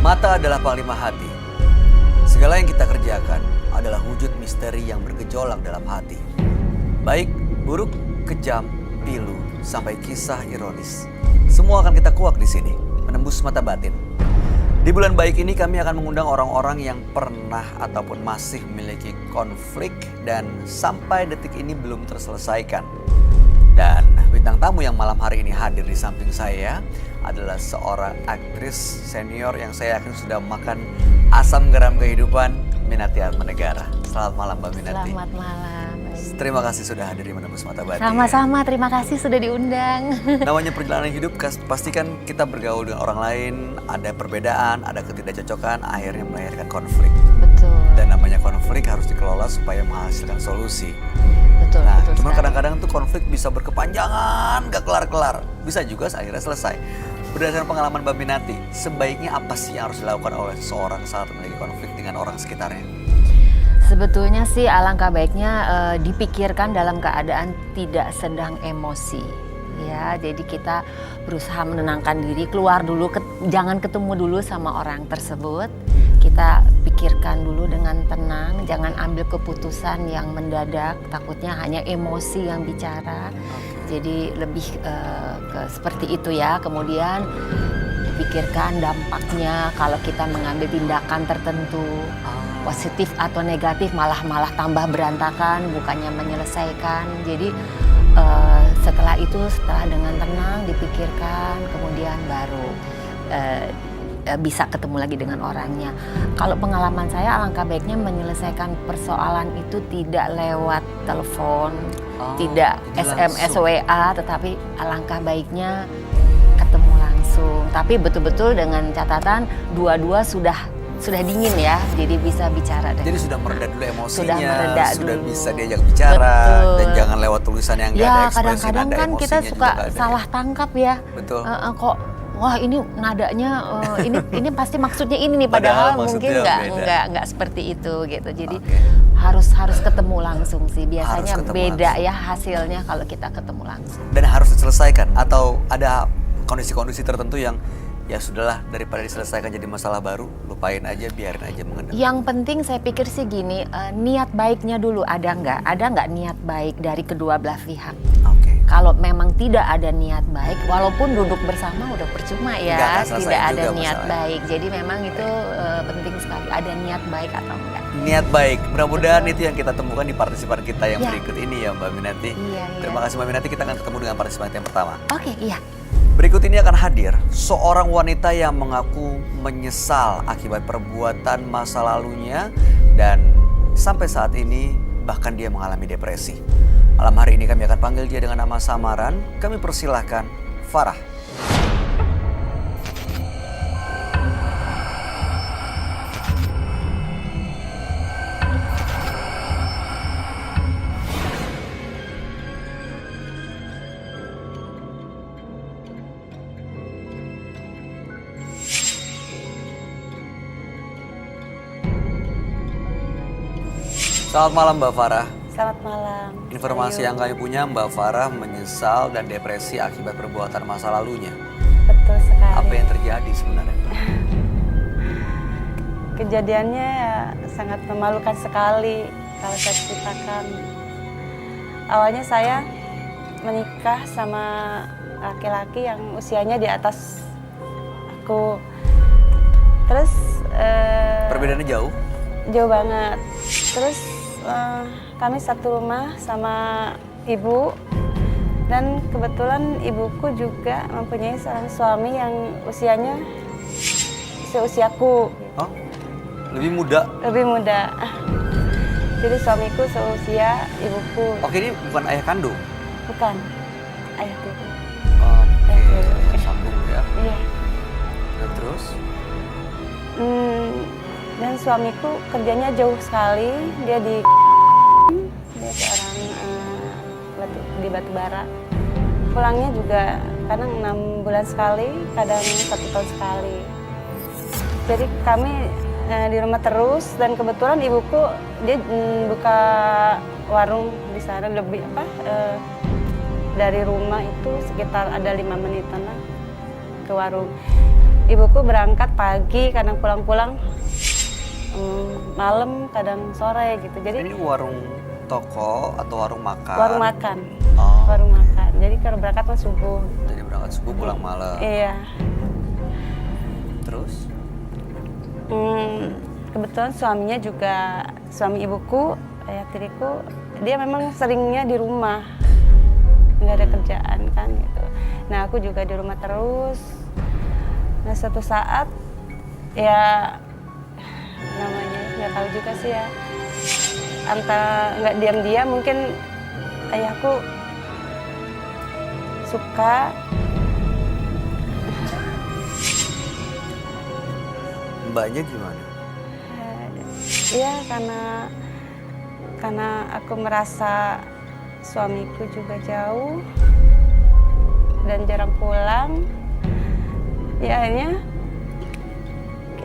Mata adalah panglima hati. Segala yang kita kerjakan adalah wujud misteri yang bergejolak dalam hati. Baik, buruk, kejam, pilu, sampai kisah ironis. Semua akan kita kuak di sini, menembus mata batin. Di bulan baik ini kami akan mengundang orang-orang yang pernah ataupun masih memiliki konflik dan sampai detik ini belum terselesaikan. Dan bintang tamu yang malam hari ini hadir di samping saya adalah seorang aktris senior yang saya yakin sudah makan asam garam kehidupan, Minati Atmanegara. Selamat malam Mbak Minati. Selamat malam. Terima kasih sudah hadir di Menembus Mata Batin. Sama-sama, terima kasih sudah diundang. Namanya perjalanan hidup, pastikan kita bergaul dengan orang lain, ada perbedaan, ada ketidakcocokan, akhirnya melahirkan konflik. Betul. Dan namanya konflik harus dikelola supaya menghasilkan solusi. Betul, Nah, betul cuma sekali. kadang-kadang tuh konflik bisa berkepanjangan, gak kelar-kelar. Bisa juga akhirnya selesai. Berdasarkan pengalaman Mbak Minati, sebaiknya apa sih yang harus dilakukan oleh seseorang saat memiliki konflik dengan orang sekitarnya? Sebetulnya sih alangkah baiknya dipikirkan dalam keadaan tidak sedang emosi. Ya, jadi kita berusaha menenangkan diri, keluar dulu, jangan ketemu dulu sama orang tersebut. Kita pikirkan dulu dengan tenang, jangan ambil keputusan yang mendadak, takutnya hanya emosi yang bicara. Jadi lebih ke seperti itu ya. Kemudian pikirkan dampaknya kalau kita mengambil tindakan tertentu, positif atau negatif, malah tambah berantakan, bukannya menyelesaikan. Jadi setelah itu, setelah dengan tenang dipikirkan, kemudian baru bisa ketemu lagi dengan orangnya. Kalau pengalaman saya, alangkah baiknya menyelesaikan persoalan itu tidak lewat telepon, tidak SMS, WA, tetapi alangkah baiknya ketemu langsung. Tapi betul-betul dengan catatan dua-dua sudah dingin ya, jadi bisa bicara. Jadi sudah mereda dulu emosinya, sudah dulu. bisa diajak bicara. Betul. Dan jangan lewat tulisan yang nggak ada ekspresi, kadang-kadang kan kita suka salah tangkap ya. Betul. Kok wah ini nadanya ini pasti maksudnya ini nih, padahal mungkin nggak seperti itu gitu. Jadi harus ketemu langsung sih, biasanya beda langsung ya hasilnya kalau kita ketemu langsung. Dan harus diselesaikan atau ada kondisi-kondisi tertentu yang ya sudahlah, daripada diselesaikan jadi masalah baru, lupain aja, biarin aja mengendap. Yang penting saya pikir sih gini, niat baiknya dulu ada nggak niat baik dari kedua belah pihak. Kalau memang tidak ada niat baik, walaupun duduk bersama udah percuma ya, tidak ada niat baik. Jadi memang itu penting sekali, ada niat baik atau enggak. Niat baik, mudah-mudahan itu yang kita temukan di partisipan kita yang berikut ini ya Mbak Minati. Terima kasih Mbak Minati, kita akan ketemu dengan partisipan yang pertama. Iya. Berikut ini akan hadir seorang wanita yang mengaku menyesal akibat perbuatan masa lalunya dan sampai saat ini bahkan dia mengalami depresi. Malam hari ini kami akan panggil dia dengan nama samaran. Kami persilahkan Farah. Selamat malam Mbak Farah. Selamat malam. Informasi yang kami punya, Mbak Farah menyesal dan depresi akibat perbuatan masa lalunya. Betul sekali. Apa yang terjadi sebenarnya? Kejadiannya ya sangat memalukan sekali kalau saya ceritakan. Awalnya saya menikah sama laki-laki yang usianya di atas aku. Terus perbedaannya jauh? Jauh banget. Terus kami satu rumah sama ibu, dan kebetulan ibuku juga mempunyai seorang suami yang usianya seusiaku. Oh, lebih muda? Lebih muda. Jadi suamiku seusia ibuku. Oke, ini bukan ayah kandung? Bukan, ayah tiri. Oke, sambung ya. Iya. Dan terus? Dan suamiku kerjanya jauh sekali, dia seorang di Batubara. Pulangnya juga kadang 6 bulan sekali, kadang 1 tahun sekali. Jadi kami di rumah terus, dan kebetulan ibuku dia buka warung di sana, lebih dari rumah itu sekitar ada 5 menitan lah ke warung. ibuku berangkat pagi, kadang pulang-pulang malam, kadang sore gitu. Jadi Ini warung toko atau warung makan? warung makan, Oh, warung makan. Jadi kalau berangkat mah subuh. jadi berangkat subuh pulang malam. Iya. Terus? Kebetulan suaminya juga, suami ibuku, ayah tiriku, dia memang seringnya di rumah, nggak ada kerjaan kan gitu. Nah aku juga di rumah terus. Nah suatu saat ya namanya nggak tahu juga sih ya, antara nggak diam-diam mungkin ayahku suka. Mbaknya gimana? Ya karena aku merasa suamiku juga jauh dan jarang pulang. Ya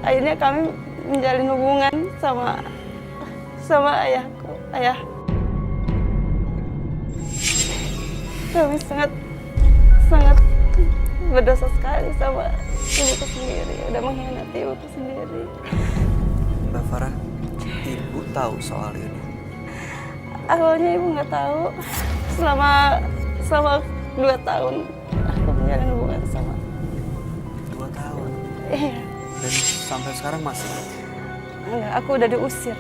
akhirnya kami menjalin hubungan sama ayahku. Ayah kami sangat berdosa sekali sama ibuku sendiri, udah mengkhianati ibuku sendiri. Mbak Farah, ibu tahu soal ini? Awalnya ibu nggak tahu. Selama 2 tahun aku menjalin hubungan sama. 2 tahun. Iya. Dan sampai sekarang masih? Enggak, aku udah diusir.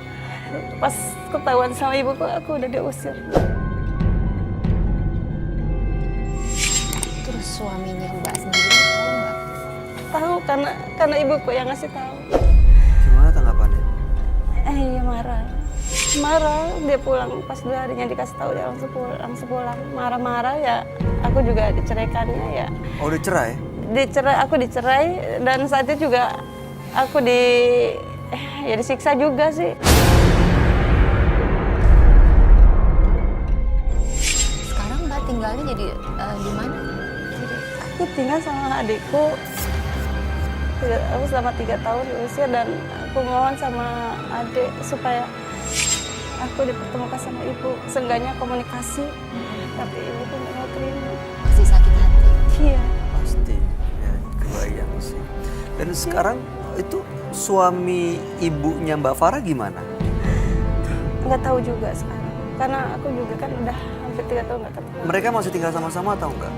Pas ketahuan sama ibuku, aku udah diusir. Terus suaminya Mbak sendiri tahu nggak? Tahu karena ibuku yang ngasih tahu. Gimana tanggapannya? Iya marah. Dia pulang pas 2 harinya dikasih tahu dia langsung pulang. Marah-marah ya. Aku juga diceraikannya ya. Oh, udah cerai? Aku dicerai dan saat itu juga aku disiksa juga sih. Sekarang Mbak tinggalnya jadi di mana? Aku tinggal sama adikku. Aku selama 3 tahun diusir dan aku mohon sama adik supaya aku dipertemukan sama ibu. Seenggaknya komunikasi. Tapi ibu tuh nggak mau terima. Masih sakit hati. Iya. Pasti. Ya, kebayang sih. Dan sekarang itu suami ibunya Mbak Farah gimana? Nggak tahu juga sekarang. Karena aku juga kan udah hampir 3 tahun nggak ketemu. Mereka masih tinggal sama-sama atau enggak?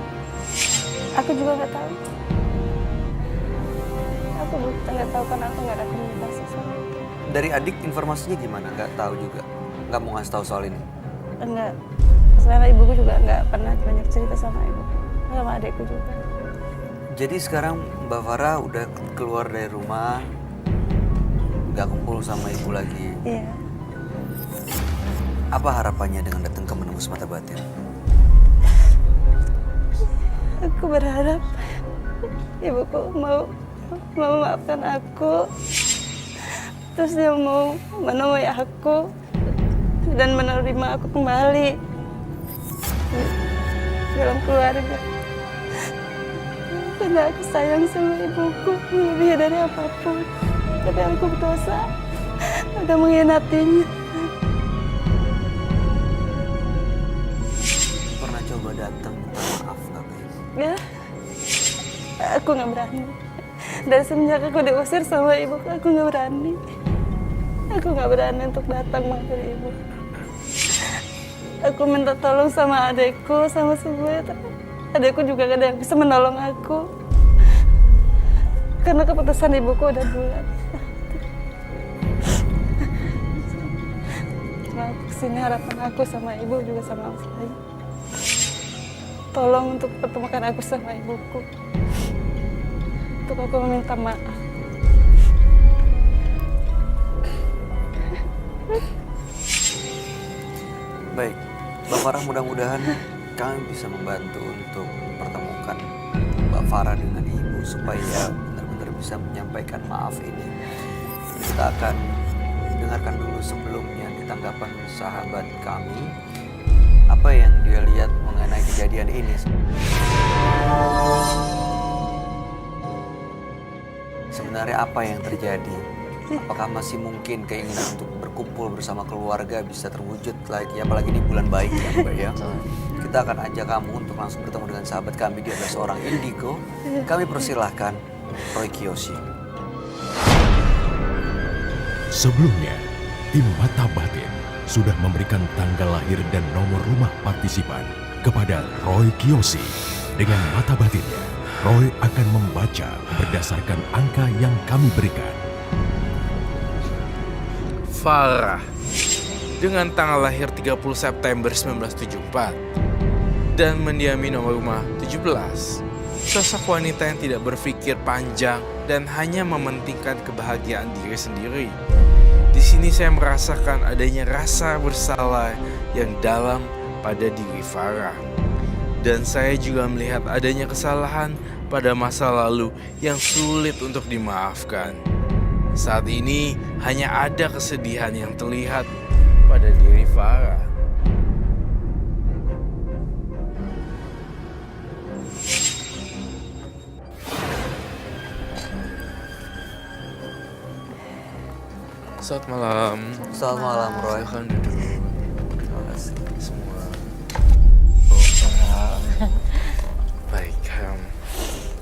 Aku juga nggak tahu. Aku nggak tahu karena aku nggak ada komunikasi sama dia. Dari adik informasinya gimana? Nggak tahu juga? Nggak mau ngasih tahu soal ini? Enggak. Karena ibuku juga nggak pernah banyak cerita sama ibuku. Sama adikku juga. Jadi sekarang Mbak Farah udah keluar dari rumah, nggak kumpul sama ibu lagi. Iya. Apa harapannya dengan datang ke menembus mata batin? Aku berharap ibuku mau memaafkan aku. Terus dia mau menemui aku dan menerima aku kembali dalam keluarga. Karena aku sayang sama ibuku lebih dari apapun. Tapi aku berdosa, udah mengkhianatinya. Pernah coba datang minta maaf nggak ke ibu? Ya, aku nggak berani. Dari semenjak aku diusir sama ibuku, aku nggak berani. Aku nggak berani untuk datang menghadap ibu. Aku minta tolong sama adekku, sama semuanya, tapi adekku juga gak ada yang bisa menolong aku. Karena keputusan ibuku udah bulat. Cuma aku kesini harapan aku sama ibu juga sama saya. Tolong untuk pertemukan aku sama ibuku. Untuk aku meminta maaf. Baik, Mbak Farah, mudah-mudahan kami bisa membantu untuk mempertemukan Mbak Farah dengan ibu supaya benar-benar bisa menyampaikan maaf ini. Kita akan dengarkan dulu sebelumnya di tanggapan sahabat kami apa yang dia lihat mengenai kejadian ini. Sebenarnya apa yang terjadi? Apakah masih mungkin keinginan untuk berkumpul bersama keluarga bisa terwujud lagi, apalagi di bulan baik ya Mbak ya? Kita akan ajak kamu untuk langsung bertemu dengan sahabat kami, dia adalah seorang indigo. Kami persilahkan Roy Kiyoshi. Sebelumnya, tim Mata Batin sudah memberikan tanggal lahir dan nomor rumah partisipan kepada Roy Kiyoshi. Dengan mata batinnya, Roy akan membaca berdasarkan angka yang kami berikan. Farah dengan tanggal lahir 30 September 1974 dan mendiami nomor rumah 17. Sosok wanita yang tidak berpikir panjang dan hanya mementingkan kebahagiaan diri sendiri. Di sini saya merasakan adanya rasa bersalah yang dalam pada diri Farah. Dan saya juga melihat adanya kesalahan pada masa lalu yang sulit untuk dimaafkan. Saat ini hanya ada kesedihan yang terlihat pada diri Farah. Selamat malam. Selamat malam, Roy. Silakan duduk. Terima kasih. Semua. Baik,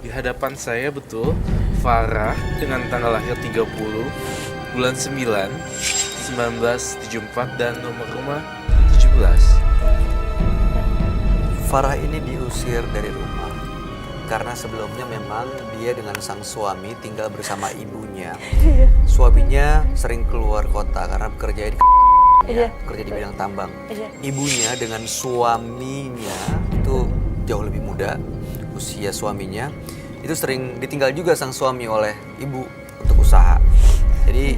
di hadapan saya betul Farah dengan tanggal lahir 30 bulan 9 1974 dan nomor rumah 17. Farah ini diusir dari rumah karena sebelumnya memang dia dengan sang suami tinggal bersama ibunya. Suaminya sering keluar kota karena bekerja di bekerja di bidang tambang. Ibunya dengan suaminya itu jauh lebih muda usia suaminya, itu sering ditinggal juga sang suami oleh ibu untuk usaha. Jadi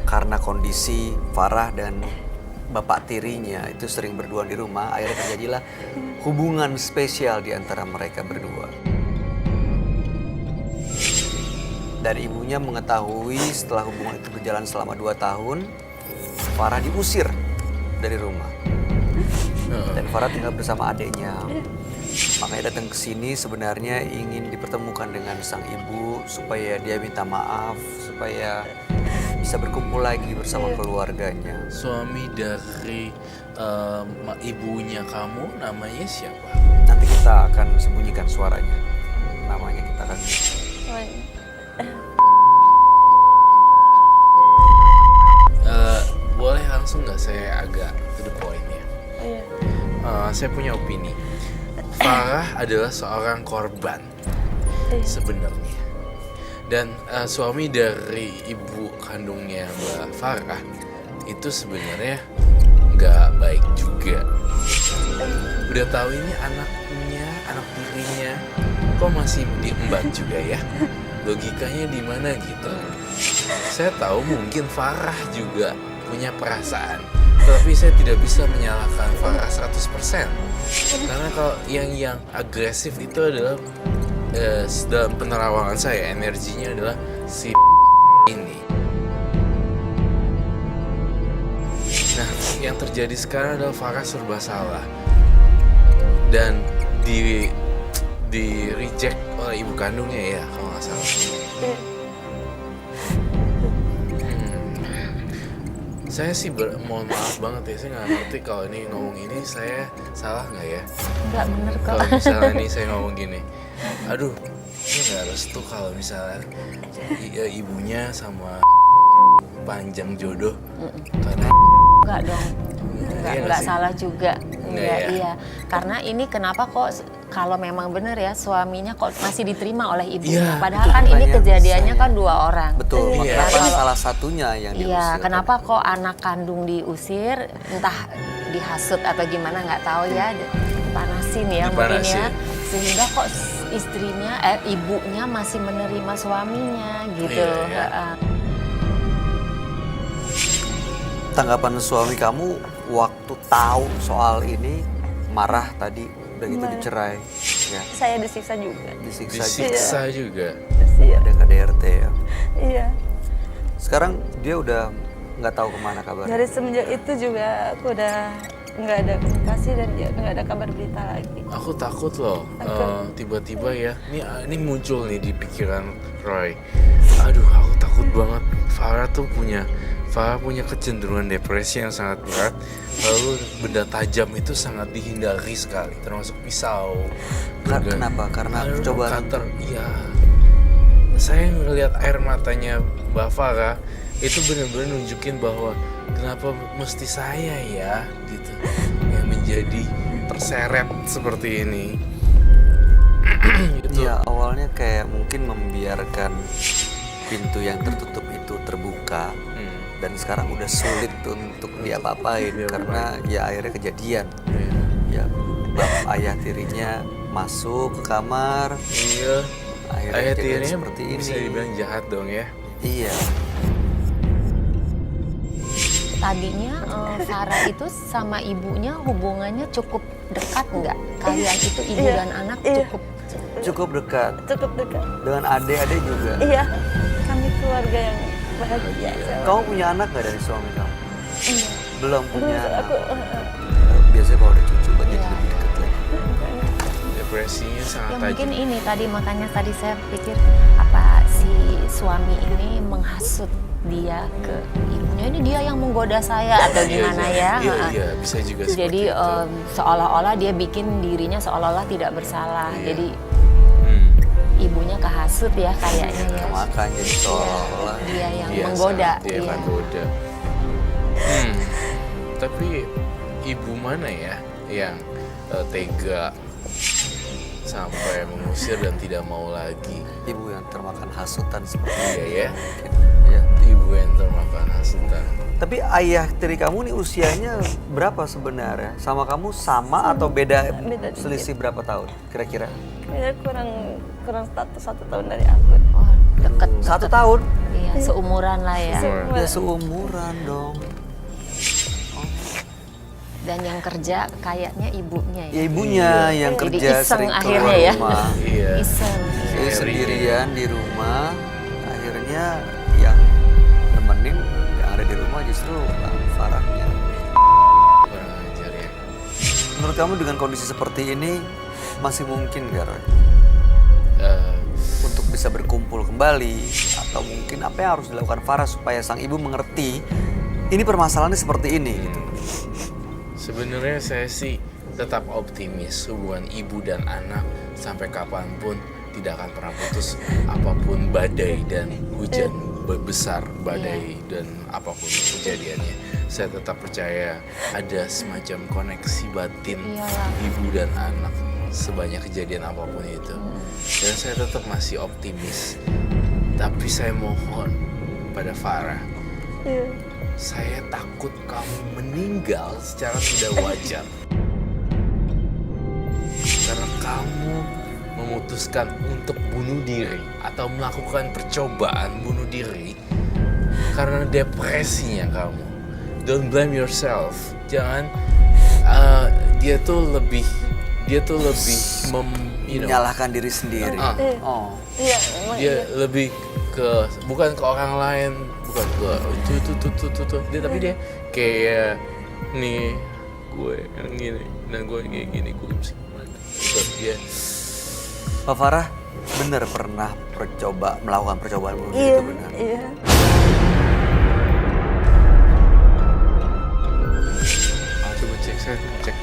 karena kondisi Farah dan bapak tirinya itu sering berdua di rumah, akhirnya terjadilah hubungan spesial di antara mereka berdua. Dan ibunya mengetahui setelah hubungan itu berjalan selama 2 tahun, Farah diusir dari rumah. Dan Farah tinggal bersama adiknya. Makanya datang ke sini sebenarnya ingin dipertemukan dengan sang ibu supaya dia minta maaf, supaya bisa berkumpul lagi bersama keluarganya. Suami dari ibunya kamu namanya siapa? Nanti kita akan sembunyikan suaranya. Namanya kita akan... Boleh langsung nggak saya agak to the point ya? Saya punya opini. Farah adalah seorang korban sebenarnya. Dan suami dari ibu kandungnya Mbak Farah itu sebenarnya nggak baik juga. Udah tahu ini anaknya, anak tirinya, kok masih diembat juga ya? Logikanya di mana gitu? Saya tahu mungkin Farah juga punya perasaan, tetapi saya tidak bisa menyalahkan Farah 100%. Karena kalau yang agresif itu adalah dalam penerawangan saya, energinya adalah si ini. Nah, yang terjadi sekarang adalah Farah serba salah dan di reject oleh ibu kandungnya ya, kalau nggak salah. Saya sih mohon maaf banget ya, saya nggak ngerti kalau ini ngomong ini saya salah nggak ya? Nggak bener kok. Kalau misalnya nih saya ngomong gini, aduh, ini nggak restu kalau misalnya ibunya sama panjang jodoh, karena Enggak dong. Enggak salah juga. Enggak, ya? iya. Karena ini kenapa kok kalau memang benar ya suaminya kok masih diterima oleh ibunya. Iya, Padahal itu kan ini makanya kejadiannya saya- kan 2 orang. Betul, Iya. makanya Kalau- salah satunya yang diusir. Iya, kenapa kok anak kandung diusir, entah dihasut atau gimana nggak tahu ya, dipanasin ya mungkin ya, Dipanasin. sehingga kok istrinya, ibunya masih menerima suaminya gitu. Iya, iya. Heeh. Tanggapan suami kamu waktu tahu soal ini marah tadi udah gitu Marah. dicerai ya, Saya disiksa juga. disiksa disiksa juga. Iya. ada KDRT ya. Iya. Sekarang dia udah nggak tahu kemana kabarnya. Dari semenjak itu juga aku udah nggak ada komunikasi dan dia nggak ada kabar berita lagi. Aku takut loh, tiba-tiba ya, ini muncul nih di pikiran Roy. Aduh, aku takut banget. Farah punya kecenderungan depresi yang sangat berat. Lalu benda tajam itu sangat dihindari sekali, termasuk pisau. Kenapa? Karena Aduh, percobaan cutter, iya. saya ngelihat air matanya Mbak Farah itu benar-benar nunjukin bahwa kenapa mesti saya ya gitu yang menjadi terseret seperti ini. Gitu. Ya awalnya kayak mungkin membiarkan pintu yang tertutup itu terbuka dan sekarang udah sulit untuk diapa-apain karena ya akhirnya kejadian. Ya ayah tirinya masuk ke kamar. Iya. Akhirnya Ayah kejadian tirinya seperti ini. bisa dibilang jahat dong ya. Iya. Tadinya Farah itu sama ibunya hubungannya cukup dekat nggak? Kalian itu ibu Iya, dan anak iya. Cukup dekat. Cukup dekat. Dengan adik-adik juga. Iya, kami keluarga yang bahagia. Kamu punya anak nggak dari suami kamu? Enggak. Belum punya Belum, anak. aku Biasanya kalau ada cucu kan jadi Iya. lebih dekat lagi. Depresinya sangat Ya mungkin tajam. ini tadi makanya tadi saya pikir apa si suami ini menghasut dia ke ibunya, ini dia yang menggoda saya atau gimana ya? Iya, Ha-ha. iya, bisa juga seperti Jadi itu. seolah-olah dia bikin dirinya seolah-olah tidak bersalah. Iya. Jadi Hmm. ibunya kehasut ya kayaknya ya. Makanya jadi seolah-olah Dia yang Iya, menggoda. saat dia Iya. menggoda. Tapi ibu mana ya yang tega sampai mengusir dan tidak mau lagi? ibu yang termakan hasutan seperti Iya ya, ya. ibu yang termakan hasutan. Tapi ayah tiri kamu nih usianya berapa sebenarnya? Sama kamu sama atau beda Beda dikit. selisih berapa tahun kira-kira? Kayak kurang satu tahun dari aku. Oh, deket. 1 tahun? Iya, seumuran lah ya. Seumuran. Ya seumuran dong. Dan yang kerja kayaknya ibunya ya. Ya ibunya yang Jadi kerja iseng sering akhirnya keluar ya. rumah. Iya. Iseng. Jadi Seri. sendirian di rumah, akhirnya yang nemenin yang ada di rumah justru Farahnya. Kurang ajar ya. Menurut kamu dengan kondisi seperti ini masih mungkin gak Roy? Eh, Untuk bisa berkumpul kembali atau mungkin apa yang harus dilakukan Farah supaya sang ibu mengerti ini permasalahannya seperti ini gitu. Sebenarnya saya sih tetap optimis hubungan ibu dan anak sampai kapanpun tidak akan pernah putus apapun badai dan hujan besar badai dan apapun kejadiannya. Saya tetap percaya ada semacam koneksi batin Iyalah. ibu dan anak sebanyak kejadian apapun itu. Dan saya tetap masih optimis. Tapi saya mohon pada Farah, Iya. saya takut kamu meninggal secara tidak wajar. Karena kamu memutuskan untuk bunuh diri atau melakukan percobaan bunuh diri karena depresinya kamu. Don't blame yourself. Jangan dia tuh lebih Menyalahkan diri sendiri. Iya. Oh. Iya, memang dia iya. lebih ke bukan ke orang lain, bukan ke tuh dia, tapi dia kayak nih gue yang gini dan gue yang kayak gini gue mesti gimana gitu. Dia Pak Farah benar pernah melakukan percobaan bunuh diri Iya, itu benar. iya. coba cek, saya coba cek.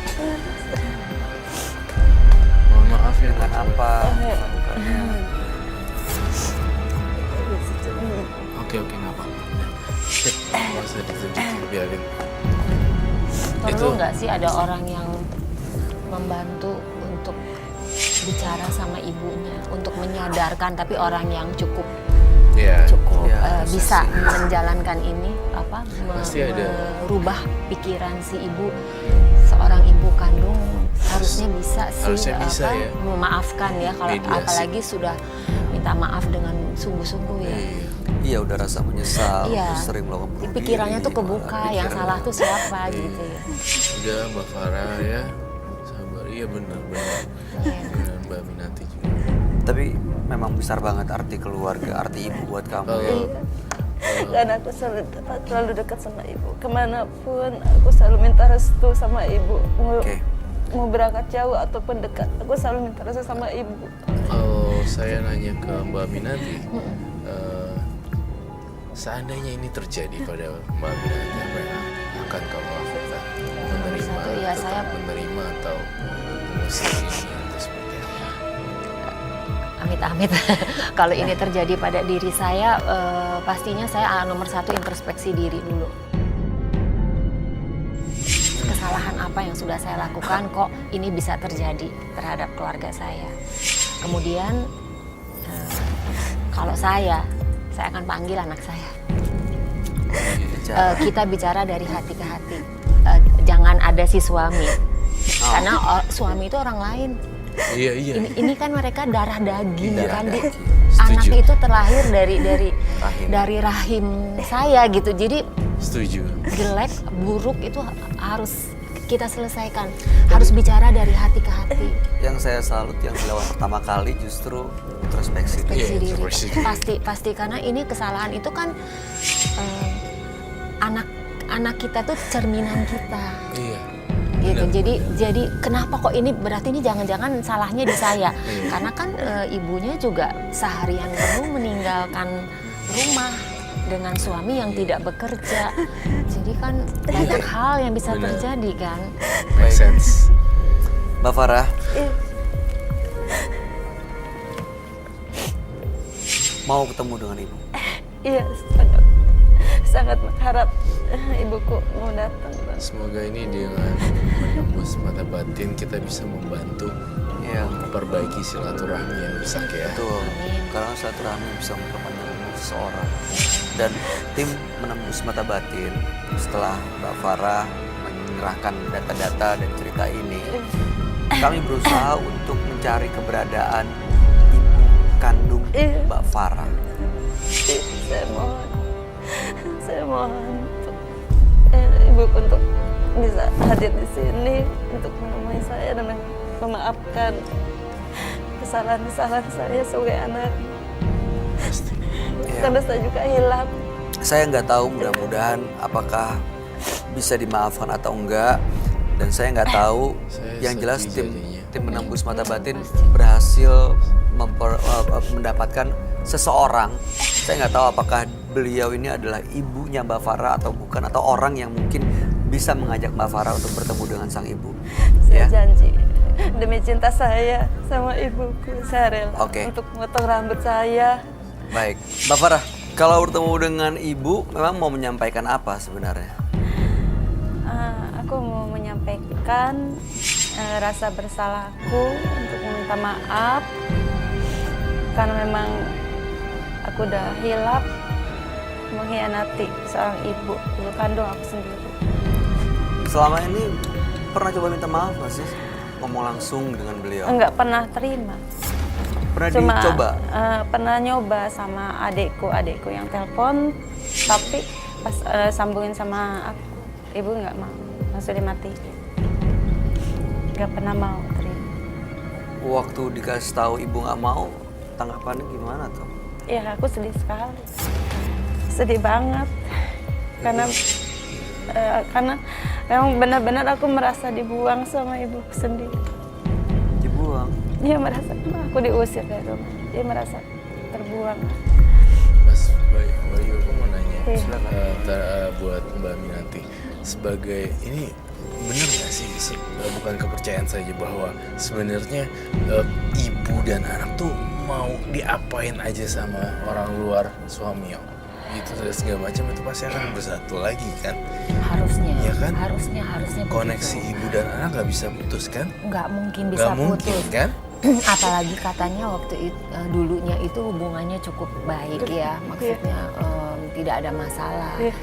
Mohon maaf ya Dengan Nak. apa? iya. melakukannya? Oke nggak apa-apa. Cek, nggak usah ditunjukin, biarin. Perlu nggak sih ada orang yang membantu untuk bicara sama ibunya, untuk menyadarkan, tapi orang yang cukup Ya. Ya, harusnya bisa sih. menjalankan ini Pasti ada. merubah pikiran si ibu. Seorang ibu kandung harusnya bisa sih Harusnya bisa ya. memaafkan ya, kalau Mediasi. apalagi sudah minta maaf dengan sungguh-sungguh ya. Iya. Iya udah rasa menyesal, Iya. terus sering melakukan bunuh diri. Pikirannya tuh kebuka, malah yang pikiran- salah tuh siapa gitu ya. Udah Mbak Farah ya, sabar. Iya benar. Benar Mbak Minati juga. Tapi memang besar banget arti keluarga, arti ibu buat kamu ya. Kalau Dan aku selalu dekat sama ibu. Kemanapun aku selalu minta restu sama ibu. Oke. Mau berangkat jauh ataupun dekat, aku selalu minta restu sama ibu. kalau saya nanya ke Mbak Minati, seandainya ini terjadi pada Mbak Minati, apa yang akan kamu lakukan? Menerima, Satu, ya, tetap saya- menerima atau mengusir ini atau seperti apa? amit-amit. Kalau ini terjadi pada diri saya, pastinya saya nomor satu introspeksi diri dulu. Kesalahan apa yang sudah saya lakukan kok ini bisa terjadi terhadap keluarga saya. Kemudian kalau saya akan panggil anak saya. Kita bicara dari hati ke hati. Jangan ada si suami. Karena suami itu orang lain. Iya. Ini kan mereka darah daging Darah kan. daging. Anak Setuju. itu terlahir dari Rahim. dari rahim saya gitu. Jadi Setuju. jelek, buruk itu harus kita selesaikan. Harus bicara dari hati ke hati. Yang saya salut yang dilawan pertama kali justru introspeksi. Introspeksi Iya, diri. introspeksi diri. Pasti karena ini kesalahan itu kan anak kita tuh cerminan kita. Iya. Gitu. Benar. Jadi kenapa kok ini berarti ini jangan-jangan salahnya di saya? Iya. Karena kan ibunya juga seharian penuh meninggalkan rumah dengan suami yang tidak bekerja. Jadi kan banyak hal yang bisa Benar. terjadi kan. Make sense. Mbak Farah, mau ketemu dengan ibu? Iya, sangat berharap ibuku mau datang. Semoga ini dengan menembus mata batin kita bisa membantu Iya, memperbaiki silaturahmi yang rusak ya. betul. Karena silaturahmi bisa memperpanjang umur seseorang. Dan tim menembus mata batin setelah Mbak Farah menyerahkan data-data dan cerita ini, kami berusaha untuk mencari keberadaan ibu kandung Mbak Farah. Saya mohon ibuku untuk bisa hadir di sini untuk menemui saya dan memaafkan kesalahan-kesalahan saya sebagai anak. Pasti. Karena saya juga hilaf. Saya nggak tahu, mudah-mudahan apakah bisa dimaafkan atau enggak. Dan saya nggak tahu, Saya yang jelas sedih tim jadinya. tim menembus mata batin berhasil mendapatkan seseorang. Saya nggak tahu apakah beliau ini adalah ibunya Mbak Farah atau bukan, atau orang yang mungkin bisa mengajak Mbak Farah untuk bertemu dengan sang ibu. Saya Ya. janji demi cinta saya sama ibuku, saya rela Oke. untuk memotong rambut saya. Baik, Mbak Farah, kalau bertemu dengan ibu, memang mau menyampaikan apa sebenarnya? Aku mau menyampaikan rasa bersalahku untuk meminta maaf karena memang aku udah hilaf mengkhianati seorang ibu kandung aku sendiri. Selama ini pernah coba minta maaf nggak sih? Ngomong langsung dengan beliau? Enggak pernah terima. Pernah Cuma dicoba? pernah nyoba sama adikku yang telepon, tapi pas sambungin sama aku, ibu nggak mau, langsung dimatiin. Nggak pernah mau terima. Waktu dikasih tahu ibu nggak mau, tanggapannya gimana tuh? Ya aku sedih sekali, sedih banget, karena memang benar-benar aku merasa dibuang sama ibuku sendiri. Dibuang? Dia merasa aku diusir dari rumah, dia merasa terbuang. Mas Bayu, aku mau nanya. Iya. Buat Mbak Minanti, sebagai ini benar nggak sih, bukan kepercayaan saja bahwa sebenarnya ibu dan anak tuh mau diapain aja sama orang luar suami itu dan segala macam itu pasti akan bersatu lagi kan? Harusnya. Iya kan? Harusnya Koneksi begitu. ibu dan anak nggak bisa putus kan? Nggak mungkin bisa Nggak mungkin putus. kan? Apalagi katanya waktu itu, dulunya itu hubungannya cukup baik ya, maksudnya tidak ada masalah. Iya.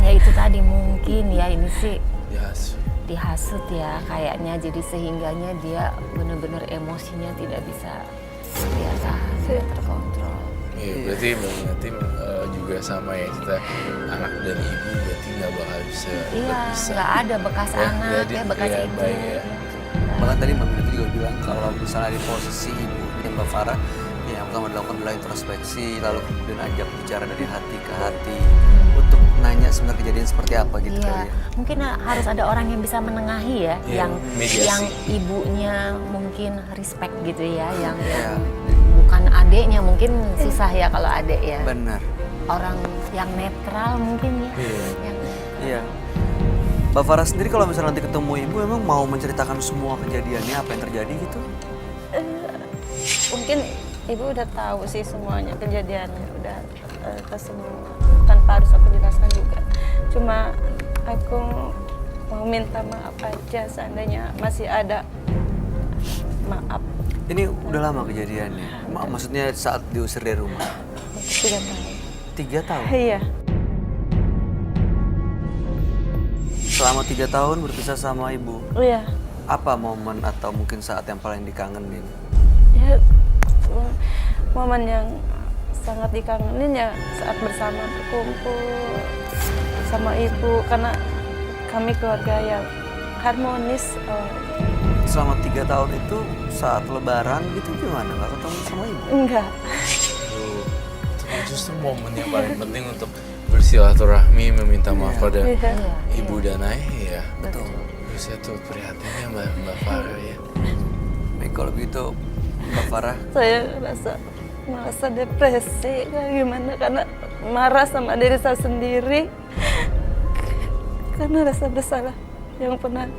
Ya itu tadi mungkin ya ini sih Ya, dihasut ya kayaknya, jadi sehingganya dia benar-benar emosinya tidak bisa dia tahan, tidak terkontrol. iya berarti Mbak Minanti juga sama ya, kita anak dan ibu berarti nggak bakal bisa Iya, berpisah. nggak ada bekas Ya, anak jadi, ya, bekas ya, ibu. baik ya. Bahkan tadi Mbak Minanti juga bilang kalau misalnya di posisi ibu yang Mbak Farah, ya yang pertama dilakukan adalah introspeksi, lalu kemudian ajak bicara dari hati ke hati untuk nanya sebenarnya kejadian seperti apa gitu Iya, kali ya. mungkin harus ada orang yang bisa menengahi ya, Iya, mediasi. yang ibunya mungkin respect gitu ya, yang Iya. bukan adeknya, mungkin susah ya kalau adek ya. Benar. Orang yang netral mungkin ya. Iya. Yang Iya. Mbak Farah sendiri kalau misalnya nanti ketemu ibu, emang mau menceritakan semua kejadiannya apa yang terjadi gitu? Mungkin Ibu udah tahu sih semuanya kejadiannya, udah ke semua, tanpa harus aku jelaskan juga. Cuma aku mau minta maaf aja seandainya masih ada. Maaf. Ini udah lama kejadiannya? Maksudnya saat diusir dari rumah? 3 tahun. 3 tahun? Iya. Selama 3 tahun berpisah sama ibu? Iya. Apa momen atau mungkin saat yang paling dikangenin? Ya, momen yang sangat dikangenin ya saat bersama berkumpul sama ibu, karena kami keluarga yang harmonis. Selama 3 tahun itu saat lebaran gitu gimana? Gak ketemu sama ibu? Enggak. Itu justru momen yang paling penting untuk bersilaturahmi, meminta maaf pada Iya. ibu dan ayah ya. Betul. Saya tuh prihatin ya Mbak Farah ya. Baik, kalau begitu Mbak Farah, Saya merasa depresi kayak gimana, karena marah sama diri saya sendiri karena rasa bersalah yang pernah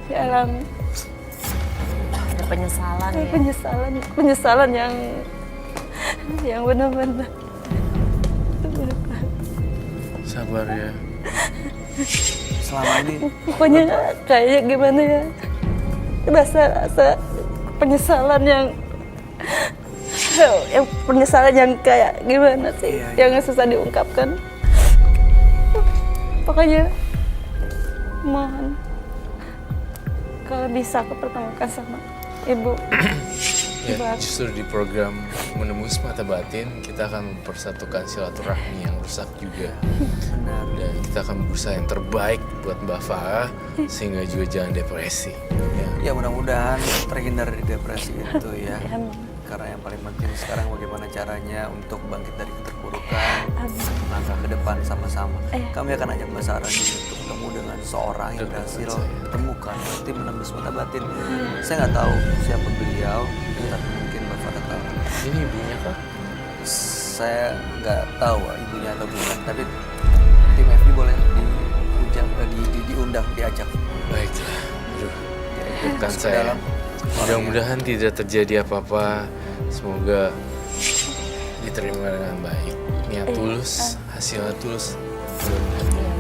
dialami. Ada penyesalan ya. Penyesalan yang benar-benar. Sabar ya. selama ini Pokoknya kayak gimana ya, rasa penyesalan yang penyesalan yang kayak gimana sih, Iya. yang susah diungkapkan. Pokoknya mohon kalau bisa aku pertemukan sama ibu. Ya, justru di program Menembus Mata Batin kita akan mempersatukan silaturahmi yang rusak juga. benar. Dan kita akan berusaha yang terbaik buat Mbak Farah sehingga juga jangan depresi. Ya. Ya mudah-mudahan terhindar dari depresi itu ya. Amin. Karena yang paling penting sekarang bagaimana caranya untuk bangkit dari keterpurukan, Amin. langkah ke depan sama-sama. Iya. Kami akan ajak Mbak Sarah nih untuk ketemu dengan seorang yang berhasil ditemukan di Menembus Mata Batin. Saya nggak tahu siapa beliau, tapi mungkin Mbak Farah tahu. Ini ibunya kah? Saya nggak tahu ibunya atau bukan, tapi tim FB boleh diundang, diajak. Baiklah. Aduh, ikutkan Masuk ke saya. dalam. Mudah-mudahan tidak terjadi apa-apa. Semoga diterima dengan baik. Niat tulus, hasilnya tulus. Mudah-mudahan ya.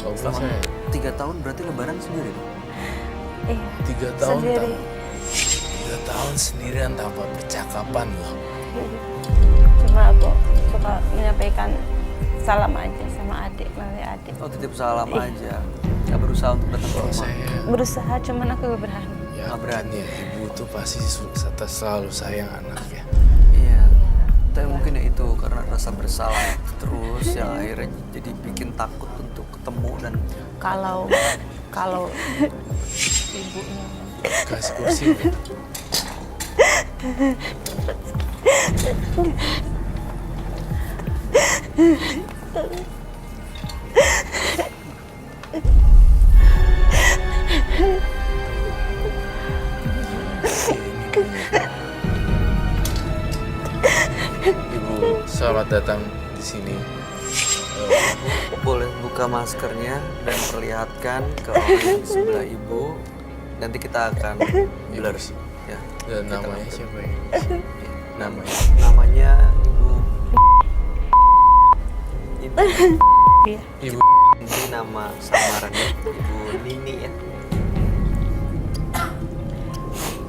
Oh, Selama saya 3 tahun berarti lebaran sendiri dong? Iya. 3 tahun Sendiri. 3 tahun sendirian tanpa percakapan loh. Cuma aku suka menyampaikan salam aja sama adik, melalui adik. Oh, titip salam aja. Nggak berusaha untuk datang ke Kalau rumah. saya Berusaha, cuman aku gak berani. ya Nggak berani. ya, ibu tuh pasti selalu sayang anaknya. Iya. Tapi mungkin ya itu karena rasa bersalah terus yang akhirnya jadi bikin takut untuk ketemu dan Kalau ibunya Kasih kursi. Ya. Ibu, selamat datang di sini. boleh buka maskernya dan perlihatkan ke orang yang di sebelah ibu. Nanti kita akan blur sih. Ya. Dan namanya siapa ya? Namanya. Namanya Ibu. Iya. Ibu. Ini nama samarannya Ibu Nini ya.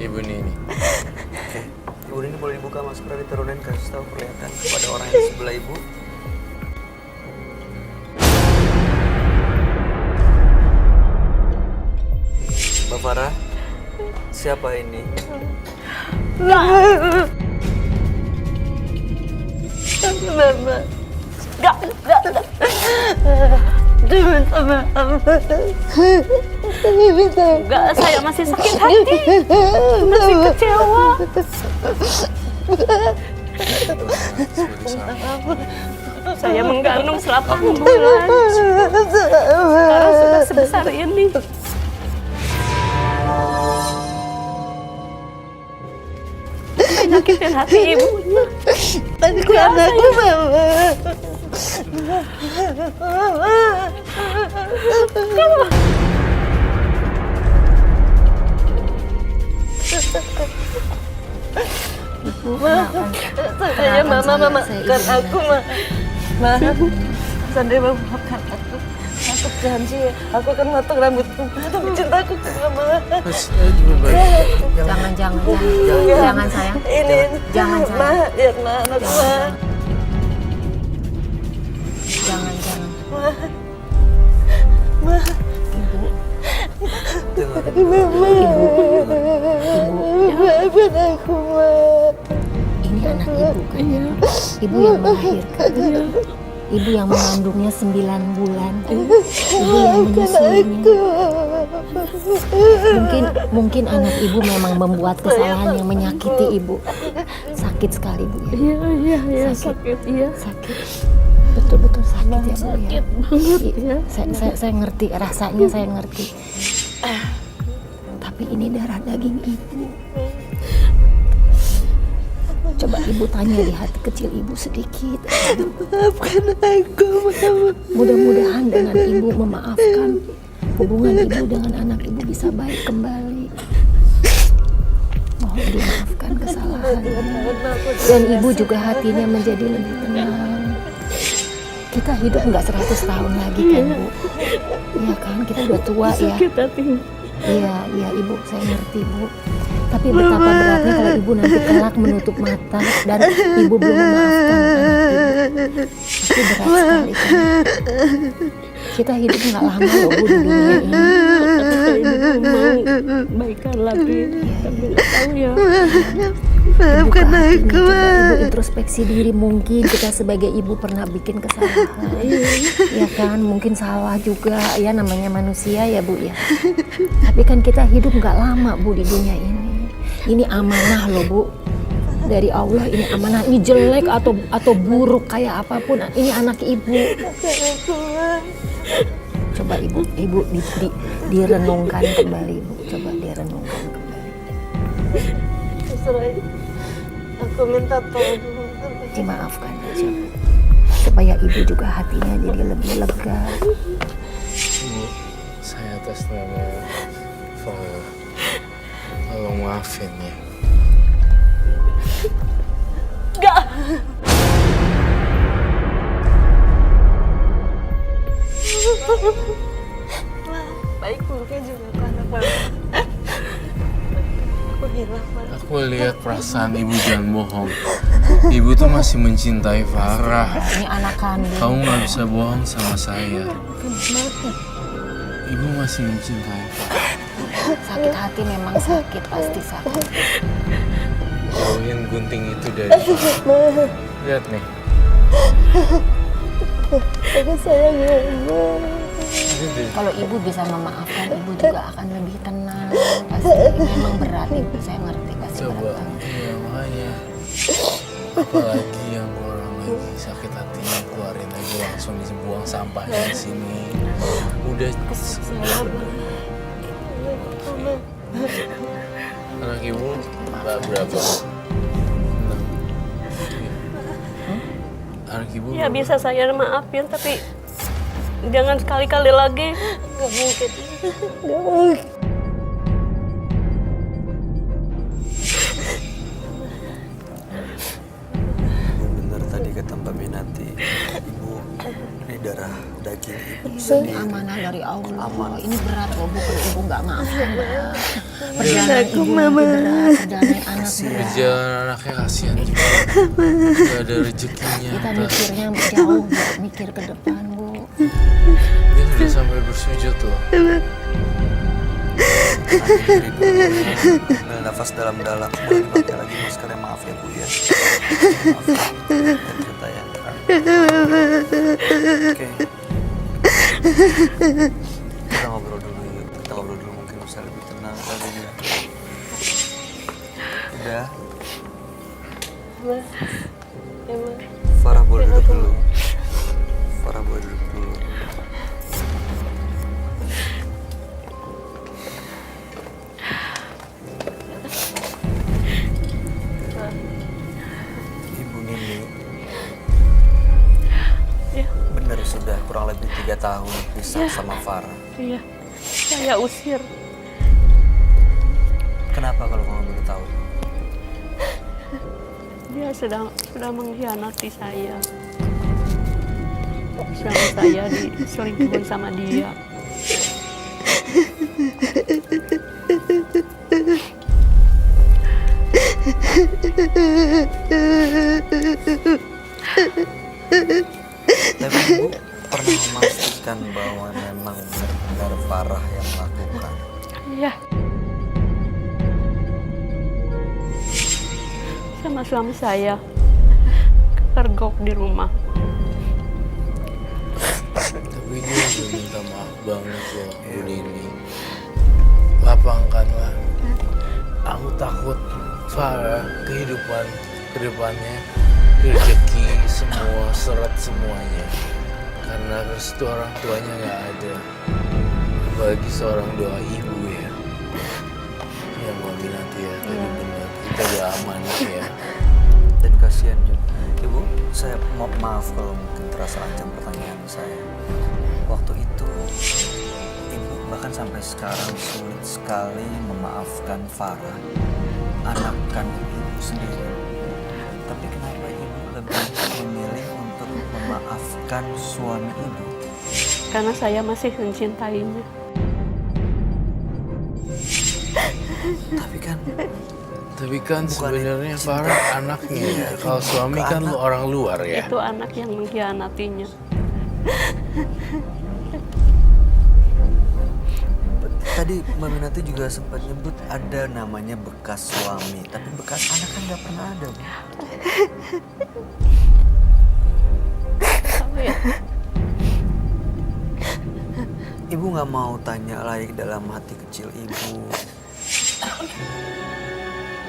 Ibu Nini. Oke. Ibu Nini boleh dibuka maskernya, diturunin, kasih tahu perlihatkan kepada orang yang di sebelah ibu. Mbak Farah, siapa ini? Mama. Enggak. Minta maaf. Enggak, saya masih sakit hati. Masih kecewa. Saya mengandung 8 bulan. Sekarang sudah sebesar ini. Nyakitin hati ibu. Aku anakku, Mama. Saya maafkan aku, Ma. Sandra maafkan aku. Aku janji, aku akan potong rambutku demi cintaku ke Mama. Jangan sayang. Ini, Jangan, sayang. Ma, lihat Ma, anak Ma. Jangan. Ma. Maafkan aku, Ma. Ini anak ibu kan ya? Ibu yang melahirkan. Ibu yang mengandungnya 9 bulan. Ibu yang menyusuinya. Mungkin anak ibu memang membuat kesalahan yang menyakiti ibu. Sakit sekali Bu ya. Iya, sakit. Sakit. Betul-betul sakit ya Bu ya. Sakit banget ya. Saya ngerti rasanya, saya ngerti. Tapi ini darah daging ibu. Coba ibu tanya di hati kecil ibu sedikit. Maafkan aku, Mama. Mudah-mudahan dengan ibu memaafkan, hubungan ibu dengan anak ibu bisa baik kembali. Mohon dimaafkan kesalahannya. Dan ibu juga hatinya menjadi lebih tenang. Kita hidup nggak 100 tahun lagi kan Bu? Iya kan, kita udah tua ya. Sakit hati. Iya ibu, saya ngerti Bu. Tapi betapa beratnya kalau ibu nanti kelak menutup mata dan ibu belum memaafkan anak ibu. Pasti berat sekali kan. Kita hidup nggak lama loh Bu di dunia ini. Ibu mau baikan lagi, tapi nggak tahu ya. Maafkan aku. Coba ibu introspeksi diri, mungkin kita sebagai ibu pernah bikin kesalahan. Ya kan, mungkin salah juga ya, namanya manusia ya Bu ya. Tapi kan kita hidup nggak lama Bu di dunia ini. Ini amanah loh Bu. Dari Allah ini amanah. Ini jelek atau buruk kayak apapun, ini anak ibu. Coba ibu direnungkan kembali Bu. Coba direnungkan kembali. Aku minta tolong. Dimaafkan aja Bu. Supaya ibu juga hatinya jadi lebih lega. Bu, saya atas nama Farah, tolong maafin ya. Enggak. Baik buruknya juga ke anak Mama. Aku hilang, Ma. Aku lihat perasaan ibu, jangan bohong. Ibu tuh masih mencintai Farah. Ini anak kandung. Kamu nggak bisa bohong sama saya. Ibu masih mencintai Farah. Sakit hati memang sakit, pasti sakit. Jauhin gunting itu dari Farah. Lihat nih. Aku sayang Mama. Kalau ibu bisa memaafkan, ibu juga akan lebih tenang. Pasti memang berat ibu, saya ngerti pasti Coba, berat banget. iya makanya. Apalagi yang kurang lagi sakit hatinya, keluarin aja langsung dibuang sampahnya di sini. Udah. Anak ibu berapa? 6. Anak ibu Ya bisa saya maafin, tapi jangan sekali-kali lagi. Gak mungkin. Gak mungkin. Benar tadi kata Mbak Minati, Ibu, ini darah daging Ibu Ini sendiri. amanah dari Allah. Amanah. Ini berat loh Bu, kalau ibu nggak maafkan berat. Perjalanan ibu nanti berat, perjalanan anak berat. perjalanan anaknya kasihan juga. Gak ada rezekinya. Kita mikirnya jauh Bu, mikir ke depan Bu. Dia udah sampai bersujud loh. Ambil nafas dalam-dalam. Boleh dipakai lagi maskernya, maaf ya Bu ya. Maaf ya. Dan kita yang Oke. Kita ngobrol dulu yuk. Kita ngobrol dulu, mungkin bisa lebih tenang kali ya. Udah. Farah boleh duduk dulu. Farah boleh duduk dulu. Ibu Nini, Ya, benar sudah kurang lebih 3 tahun pisah sama Farah. iya. Saya usir. Kenapa kalau kamu boleh tahu? sudah mengkhianati saya. Suami saya diselingkuhin sama dia. Tapi Ibu pernah memastikan bahwa memang benar-benar Farah yang melakukan. Iya. Sama suami saya kepergok di rumah. Tapi dia udah minta maaf banget loh, Bu Nini. Lapangkanlah. Aku takut Farah kehidupan kedepannya, rezeki semua, seret semuanya. Karena restu orang tuanya nggak ada. Apalagi seorang doa ibu ya. Ya Mami nanti ya, tadi benar. Kita udah aman ya. Dan kasihan juga. Ibu, saya maaf kalau mungkin terasa ancam pertanyaan saya. Waktu itu, Ibu bahkan sampai sekarang sulit sekali memaafkan Farah, anak kandung Ibu sendiri. Tapi kenapa Ibu lebih memilih untuk memaafkan suami Ibu? Karena saya masih mencintainya. Tapi kan Bukan sebenarnya cinta. Farah anaknya ya. Kalau suami kan lu orang luar ya. Itu anak yang mengkhianatinya. Tadi Mbak Minati juga sempat nyebut ada namanya bekas suami, tapi bekas anak kan nggak pernah ada, Bu. Apa ya? Ibu nggak mau tanya lagi dalam hati kecil Ibu,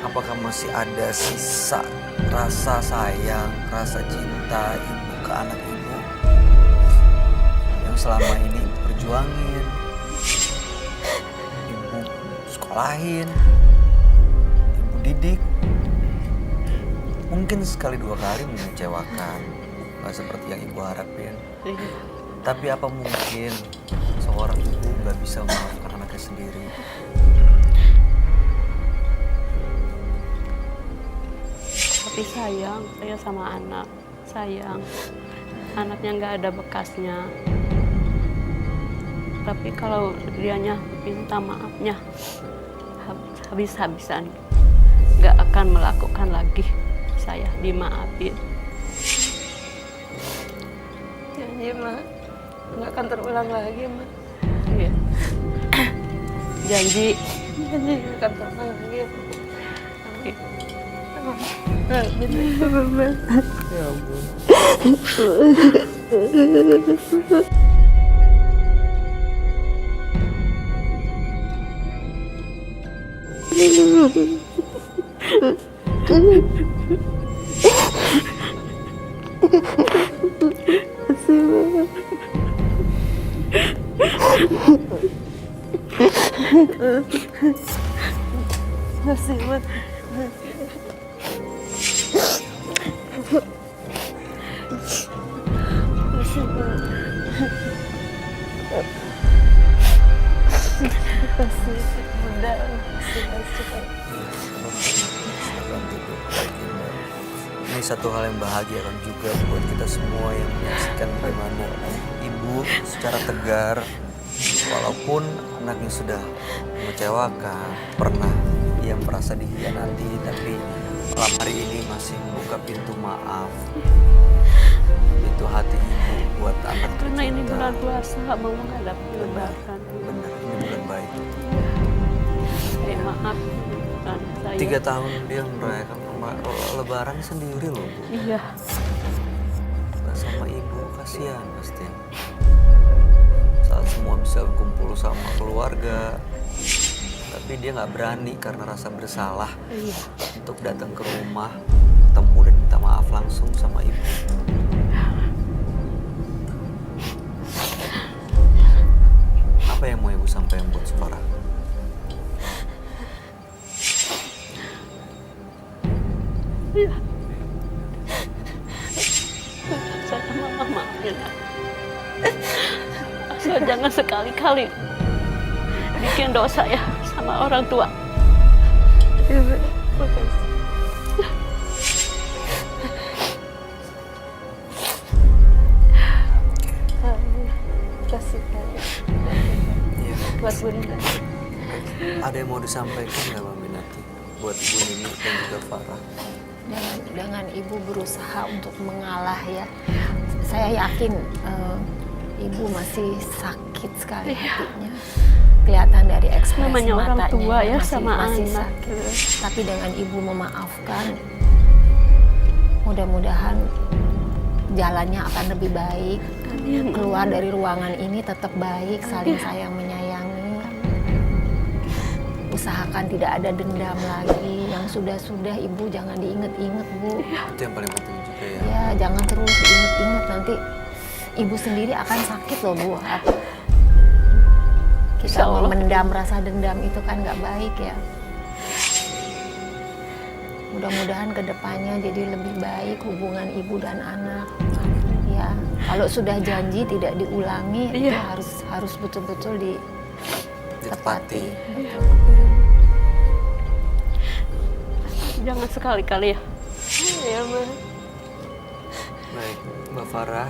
apakah masih ada sisa rasa sayang, rasa cinta Ibu ke anak Ibu yang selama ini Ibu perjuangin, Ibu sekolahin, Ibu didik. Mungkin sekali dua kali mengecewakan, nggak seperti yang Ibu harapin. Tapi apa mungkin seorang ibu nggak bisa memaafkan anaknya sendiri? Tapi sayang, saya sama anak. Sayang, anaknya nggak ada bekasnya. Tapi kalau dianya minta maafnya habis-habisan, nggak akan melakukan lagi. Saya dimaafin. Janji, Ma. Nggak akan terulang lagi, Ma. Iya. Janji. Janji nggak akan terulang lagi. Tapi Ya ampun. Masih, Ma. Masih, Ma. Masih, Bunda. Masih. Ini satu hal yang bahagiakan juga buat kita semua yang menyaksikan bagaimana ibu secara tegar, walaupun anaknya sudah mengecewakan, pernah ia merasa dikhianati, tapi malam hari ini masih membuka pintu maaf, pintu hati ibu buat anak karena ini tercinta. bulan puasa mau menghadapi lebaran. Benar, ini bulan baik. Maaf, kan saya. 3 tahun dia merayakan lebaran sendiri loh, Bu. Iya. Nggak sama ibu, kasihan pasti. Saat semua bisa kumpul sama keluarga, tapi dia nggak berani karena rasa bersalah Iya. untuk datang ke rumah, ketemu dan minta maaf langsung sama ibu. Apa yang mau ibu sampaikan buat Farah? Iya. Saya mama maafin. Asal jangan sekali-kali bikin dosa ya sama orang tua. Iya, Ma. Makasih. buat Bunda. Ada yang mau disampaikan nggak Mbak Minati buat Ibu Nini dan juga Farah? Dengan ibu berusaha untuk mengalah ya, saya yakin ibu masih sakit sekali hatinya. Kelihatan dari ekspresi Namanya orang matanya tua ya, masih, sama masih anak. sakit. Tapi dengan ibu memaafkan, mudah-mudahan jalannya akan lebih baik. Keluar dari ruangan ini tetap baik, saling sayang menyayangi. Usahakan tidak ada dendam lagi. Yang sudah-sudah ibu jangan diinget-inget, Bu. Itu yang paling penting juga ya. Ya, jangan terus diinget-inget, nanti ibu sendiri akan sakit loh, Bu. Kita Insya Allah. memendam rasa dendam itu kan nggak baik ya. Mudah-mudahan kedepannya jadi lebih baik hubungan ibu dan anak. Ya, kalau sudah janji tidak diulangi, itu Iya. harus betul-betul ditepati. Jangan sekali-kali ya. Iya, Ma. Baik, Mbak Farah,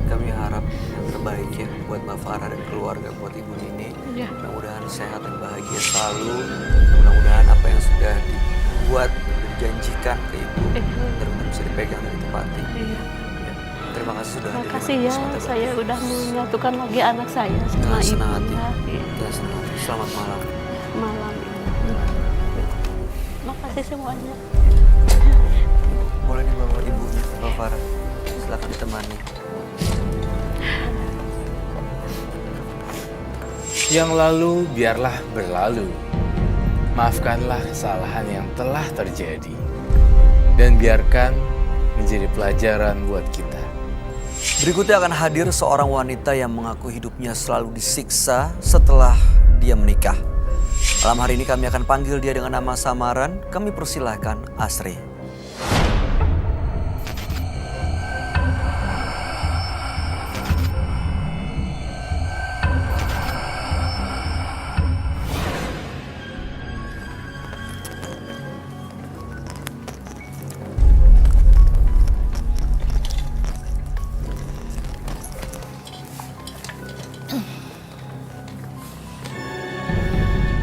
kami harap yang terbaik ya buat Mbak Farah dan keluarga, buat Ibu Nini. Iya. Mudah-mudahan sehat dan bahagia selalu. Mudah-mudahan apa yang sudah dibuat dan dijanjikan ke Ibu benar-benar bisa dipegang dan ditepati. Iya. Ya. Terima kasih sudah Terima hadir kasih di ya, Semata Batin. saya udah menyatukan lagi anak saya sama Dengan ibu. senang hati. Iya. Dengan senang hati. Selamat malam. Malam ini. Makasih semuanya. Boleh dibawa ibunya, Mbak Farah. Silakan ditemani. Yang lalu biarlah berlalu. Maafkanlah kesalahan yang telah terjadi. Dan biarkan menjadi pelajaran buat kita. Berikutnya akan hadir seorang wanita yang mengaku hidupnya selalu disiksa setelah dia menikah. Malam hari ini kami akan panggil dia dengan nama samaran. Kami persilahkan Asri.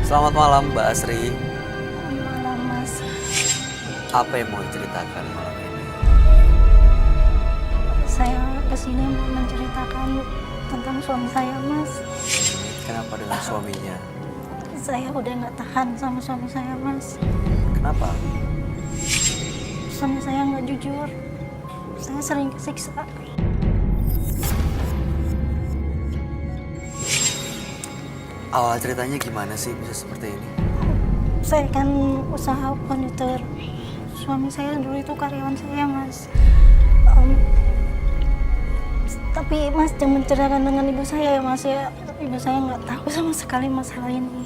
Selamat malam Mbak Asri. Malam, Mas. Apa yang mau diceritakan malam ini? Saya kesini mau menceritakan tentang suami saya, Mas. Kenapa dengan suaminya? Saya udah nggak tahan sama suami saya, Mas. Kenapa? Suami saya nggak jujur. Saya sering kesiksa. Awal ceritanya gimana sih bisa seperti ini? Saya kan usaha konditor. Suami saya dulu itu karyawan saya, Mas. Tapi Mas jangan menceritakan dengan ibu saya ya, Mas ya. Ibu saya nggak tahu sama sekali masalah ini.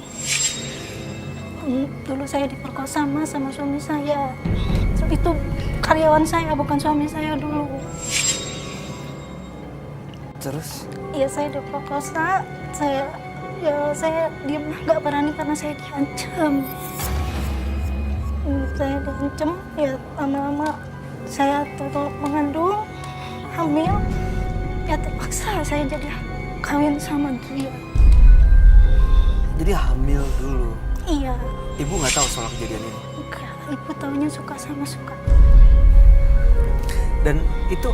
Dulu saya diperkosa, Mas, sama suami saya. Itu karyawan saya, bukan suami saya dulu. Terus? Iya, saya diperkosa. Saya diam, nggak berani karena saya diancam. Saya diancam, ya lama-lama saya total mengandung, hamil. Ya terpaksa saya jadi kawin sama dia. Jadi hamil dulu. Iya, Ibu nggak tahu soal kejadian ini. enggak. Ibu taunya suka sama suka. Dan itu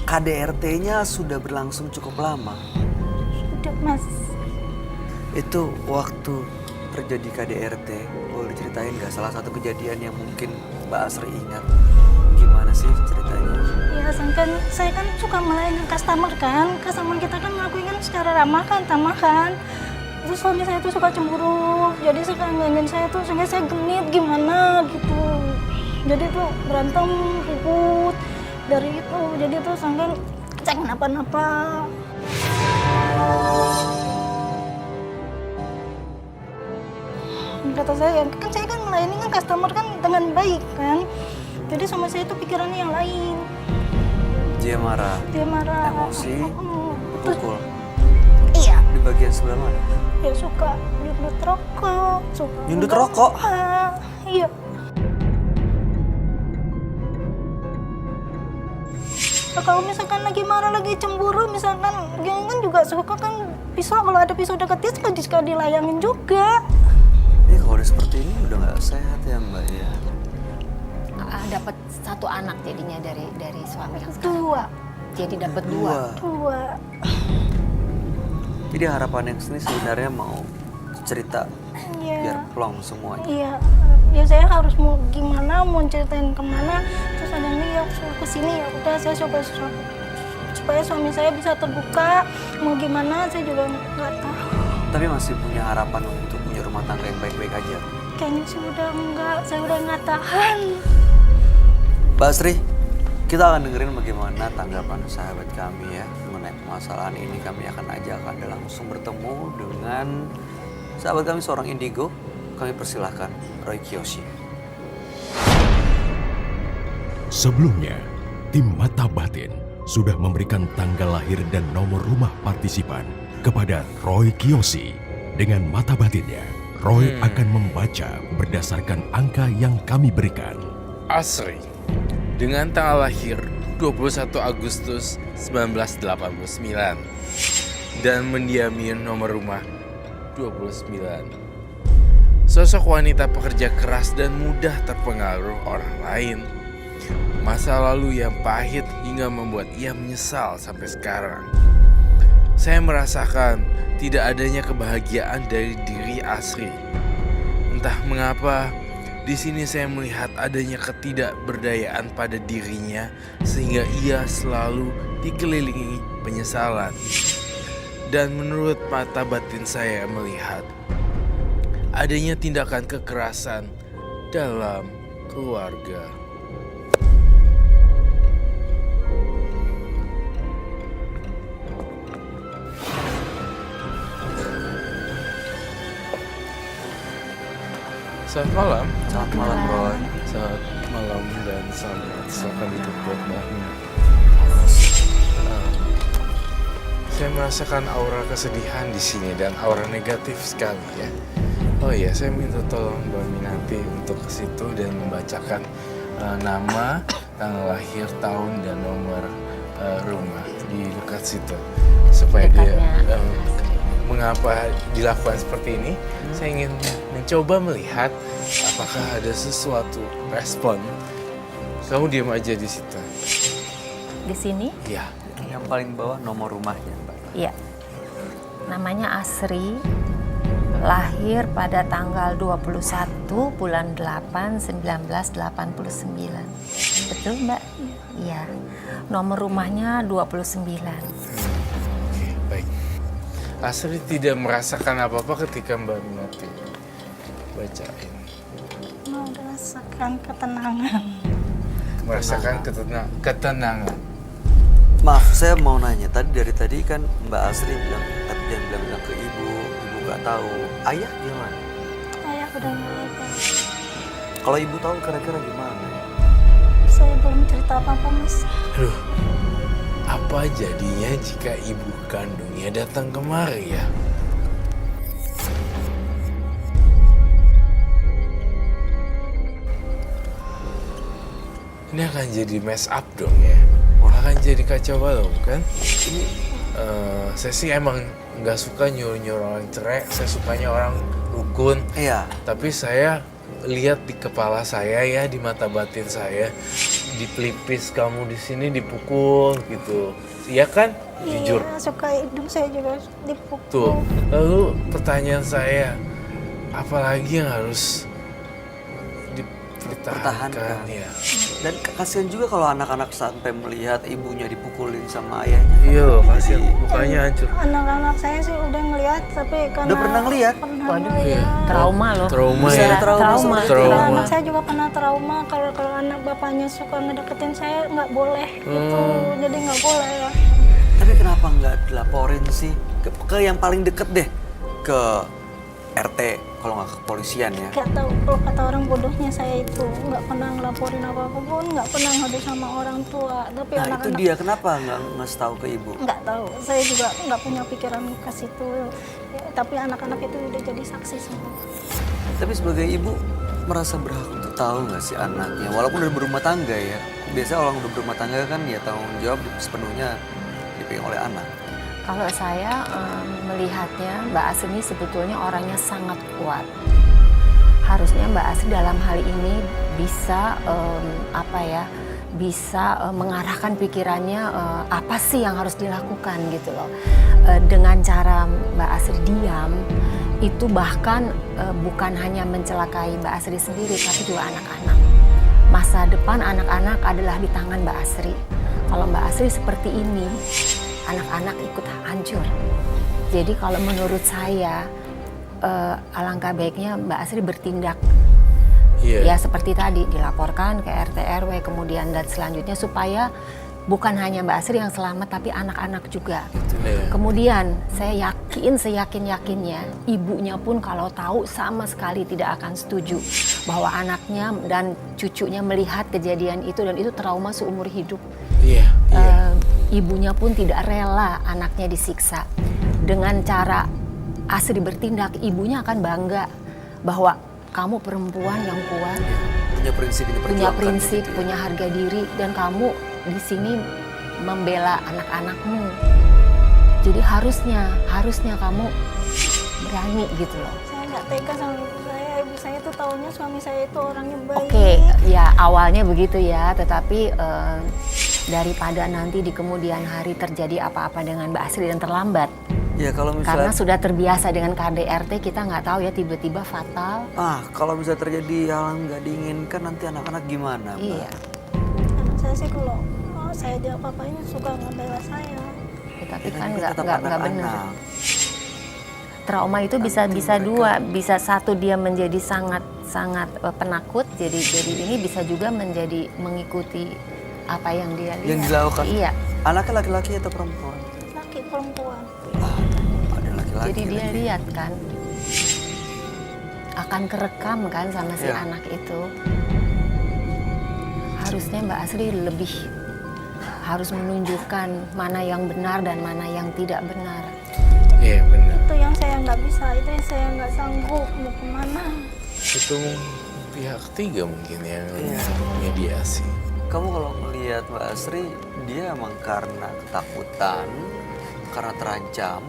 KDRT-nya sudah berlangsung cukup lama. Udah, Mas. Itu waktu terjadi KDRT, boleh diceritain nggak salah satu kejadian yang mungkin Mbak Asri ingat? Gimana sih ceritanya? Ya, saya kan suka melayani customer kan. Customer kita kan ngelakuin kan secara ramah kan, tamah kan. Terus suami saya tuh suka cemburu. Jadi suka ngangin saya tuh sehingga saya genit gimana gitu. Jadi tuh berantem, ribut dari itu. Jadi tuh sampai saya kenapa-napa. Kata saya kan melayani kan customer kan dengan baik kan. Jadi sama saya itu pikirannya yang lain. Dia marah, Dia marah. emosi, Terus, pukul. iya, Di bagian sebelah mana? dia suka nyundut rokok. Suka Nyundut rokok? Iya. Kalau misalkan lagi marah, lagi cemburu, misalkan dia kan juga suka kan pisau, kalau ada pisau deketin suka dilayangin juga. Ini kalau udah seperti ini udah nggak sehat ya Mbak ya. Dapat 1 anak jadinya dari suami yang sekarang. 2. Jadi dapat 2. 2. Jadi harapan yang sini sebenarnya mau cerita biar plong semuanya. Iya, ya saya harus mau gimana, mau ceritain kemana, terus ada yang ya suruh kesini, ya udah saya coba supaya suami saya bisa terbuka, mau gimana saya juga nggak tahu. Tapi masih punya harapan untuk punya rumah tangga yang baik-baik aja. Kayaknya sih udah enggak, saya udah nggak tahan. Mbak Sri, kita akan dengerin bagaimana tanggapan sahabat kami ya mengenai permasalahan ini. Kami akan ajak Anda langsung bertemu dengan sahabat kami seorang indigo. Kami persilahkan Roy Kiyoshi. Sebelumnya, tim Mata Batin sudah memberikan tanggal lahir dan nomor rumah partisipan kepada Roy Kiyoshi. Dengan mata batinnya, Roy akan membaca berdasarkan angka yang kami berikan. Asri, dengan tanggal lahir 21 Agustus 1989 dan mendiami nomor rumah 29. Sosok wanita pekerja keras dan mudah terpengaruh orang lain. Masa lalu yang pahit hingga membuat ia menyesal sampai sekarang. Saya merasakan tidak adanya kebahagiaan dari diri Asri. Entah mengapa, di sini saya melihat adanya ketidakberdayaan pada dirinya sehingga ia selalu dikelilingi penyesalan. Dan menurut mata batin saya melihat adanya tindakan kekerasan dalam keluarga. Selamat malam. Selamat malam Roy. Selamat malam dan selamat silakan duduk buat Mbaknya. Saya merasakan aura kesedihan di sini dan aura negatif sekali ya. Oh iya, saya minta tolong Mbak Minanti untuk ke situ dan membacakan nama, tanggal lahir, tahun dan nomor rumah di dekat situ supaya dia mengapa dilakukan seperti ini. Saya ingin mencoba melihat apakah ada sesuatu respon. Kamu diam aja di situ. Di sini? Iya. Yang paling bawah nomor rumahnya Mbak. Iya. Namanya Asri. Lahir pada tanggal 21 bulan 8 1989. Betul Mbak? Iya. Nomor rumahnya 29. Oke, baik. Asri tidak merasakan apa-apa ketika Mbak Minati bacain. Merasakan ketenangan. Merasakan ketenangan. Maaf, saya mau nanya. Dari tadi kan Mbak Asri bilang, tapi jangan bilang ke ibu nggak tahu. Ayah gimana? Ayah udah nggak ada. Kalau ibu tahu kira-kira gimana? Saya belum cerita apa-apa mas. Aduh, apa jadinya jika ibu kandungnya datang kemari ya? Ini akan jadi mess up dong ya. Akan jadi kacau balau kan? Saya sih emang nggak suka nyuruh orang cerai. Saya sukanya orang rukun. Iya. Tapi saya lihat di kepala saya ya, di mata batin saya, di pelipis kamu di sini dipukul gitu. Iya kan? Jujur. Iya, suka hidung saya juga dipukul. Tuh. Lalu pertanyaan saya, apalagi yang harus dipertahankan ya? Dan kasihan juga kalau anak-anak sampai melihat ibunya dipukulin sama ayahnya. Iya loh, kasihan mukanya hancur. Anak-anak saya sih udah ngelihat, tapi karena Udah pernah ngelihat? Pernah Waduh, ngelihat. trauma loh. Trauma Bisa ya. trauma. Karena anak saya juga pernah trauma kalau anak bapaknya suka ngedeketin saya nggak boleh gitu, jadi nggak boleh ya. Tapi kenapa nggak dilaporin sih ke yang paling deket deh, ke RT kalau nggak ke kepolisian ya? Gak tahu, kalau kata orang bodohnya saya itu nggak pernah ngelaporin apa-apa pun, nggak pernah ngadu sama orang tua. Tapi Nah itu anak-anak dia, kenapa nggak ngasih tahu ke ibu? nggak tahu, saya juga nggak punya pikiran ke situ. Ya, tapi anak-anak itu udah jadi saksi semua. Tapi sebagai ibu merasa berhak untuk tahu nggak sih anaknya, walaupun udah berumah tangga ya, biasanya orang udah berumah tangga kan ya tanggung jawab sepenuhnya dipegang oleh anak. Kalau saya melihatnya Mbak Asri ini sebetulnya orangnya sangat kuat. Harusnya Mbak Asri dalam hal ini bisa mengarahkan pikirannya apa sih yang harus dilakukan gitu loh. Dengan cara Mbak Asri diam, itu bahkan bukan hanya mencelakai Mbak Asri sendiri, tapi juga anak-anak. Masa depan anak-anak adalah di tangan Mbak Asri. Kalau Mbak Asri seperti ini, anak-anak ikut hancur. Jadi kalau menurut saya, alangkah baiknya Mbak Asri bertindak. Ya seperti tadi, dilaporkan ke RT RW kemudian dan selanjutnya supaya bukan hanya Mbak Asri yang selamat tapi anak-anak juga. Kemudian saya yakin seyakin-yakinnya ibunya pun kalau tahu sama sekali tidak akan setuju bahwa anaknya dan cucunya melihat kejadian itu dan itu trauma seumur hidup. Ibunya pun tidak rela anaknya disiksa. Dengan cara Asri bertindak, ibunya akan bangga bahwa kamu perempuan yang kuat, punya prinsip, punya harga diri, dan kamu di sini membela anak-anakmu. Jadi harusnya kamu berani gitu loh. Saya nggak tega sama ibu saya tuh taunya suami saya itu orangnya baik. Oke, ya awalnya begitu ya, tetapi daripada nanti di kemudian hari terjadi apa-apa dengan Mbak Asri dan terlambat. Ya kalau misalnya Karena sudah terbiasa dengan KDRT, kita nggak tahu ya tiba-tiba fatal. kalau bisa terjadi hal yang nggak diinginkan nanti anak-anak gimana, Mbak? Iya. Anak saya sih kalau saya dia apa-apanya suka ngebela saya. Tapi Ya, kan tetap nggak anak-anak. benar. Trauma itu bisa dua, bisa satu dia menjadi sangat penakut, jadi ini bisa juga menjadi mengikuti apa yang dia lihat. Yang dilakukan. Iya. Anaknya laki-laki atau perempuan? Laki perempuan. Ada laki-laki. Jadi dia lagi. lihat kan, akan kerekam kan sama si Iya. anak itu. Harusnya Mbak Asri lebih harus menunjukkan mana yang benar dan mana yang tidak benar. Iya benar. Itu yang saya nggak bisa, itu yang saya nggak sanggup mau kemana. Itu pihak ketiga mungkin yang mediasi. Kamu kalau melihat Mbak Asri, dia emang karena ketakutan, karena terancam,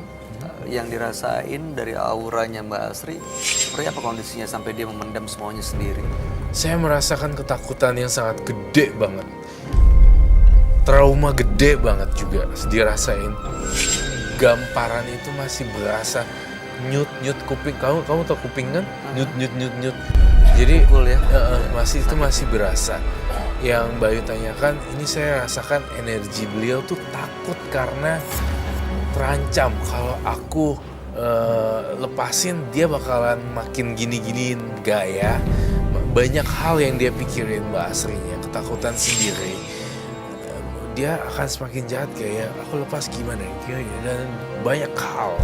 yang dirasain dari auranya Mbak Asri, seperti apa kondisinya sampai dia memendam semuanya sendiri? Saya merasakan ketakutan yang sangat gede banget. Trauma gede banget juga dirasain. Gamparan itu masih berasa nyut kuping. Kamu tahu kuping kan? Nyut. Jadi Pukul ya? itu masih berasa. Yang Bayu tanyakan, ini saya rasakan energi beliau tuh takut karena terancam kalau aku lepasin dia bakalan makin gini-giniin gaya. Banyak hal yang dia pikirin Mbak Asrinya, ketakutan sendiri. Dia akan semakin jahat kayak aku lepas gimana dan banyak hal.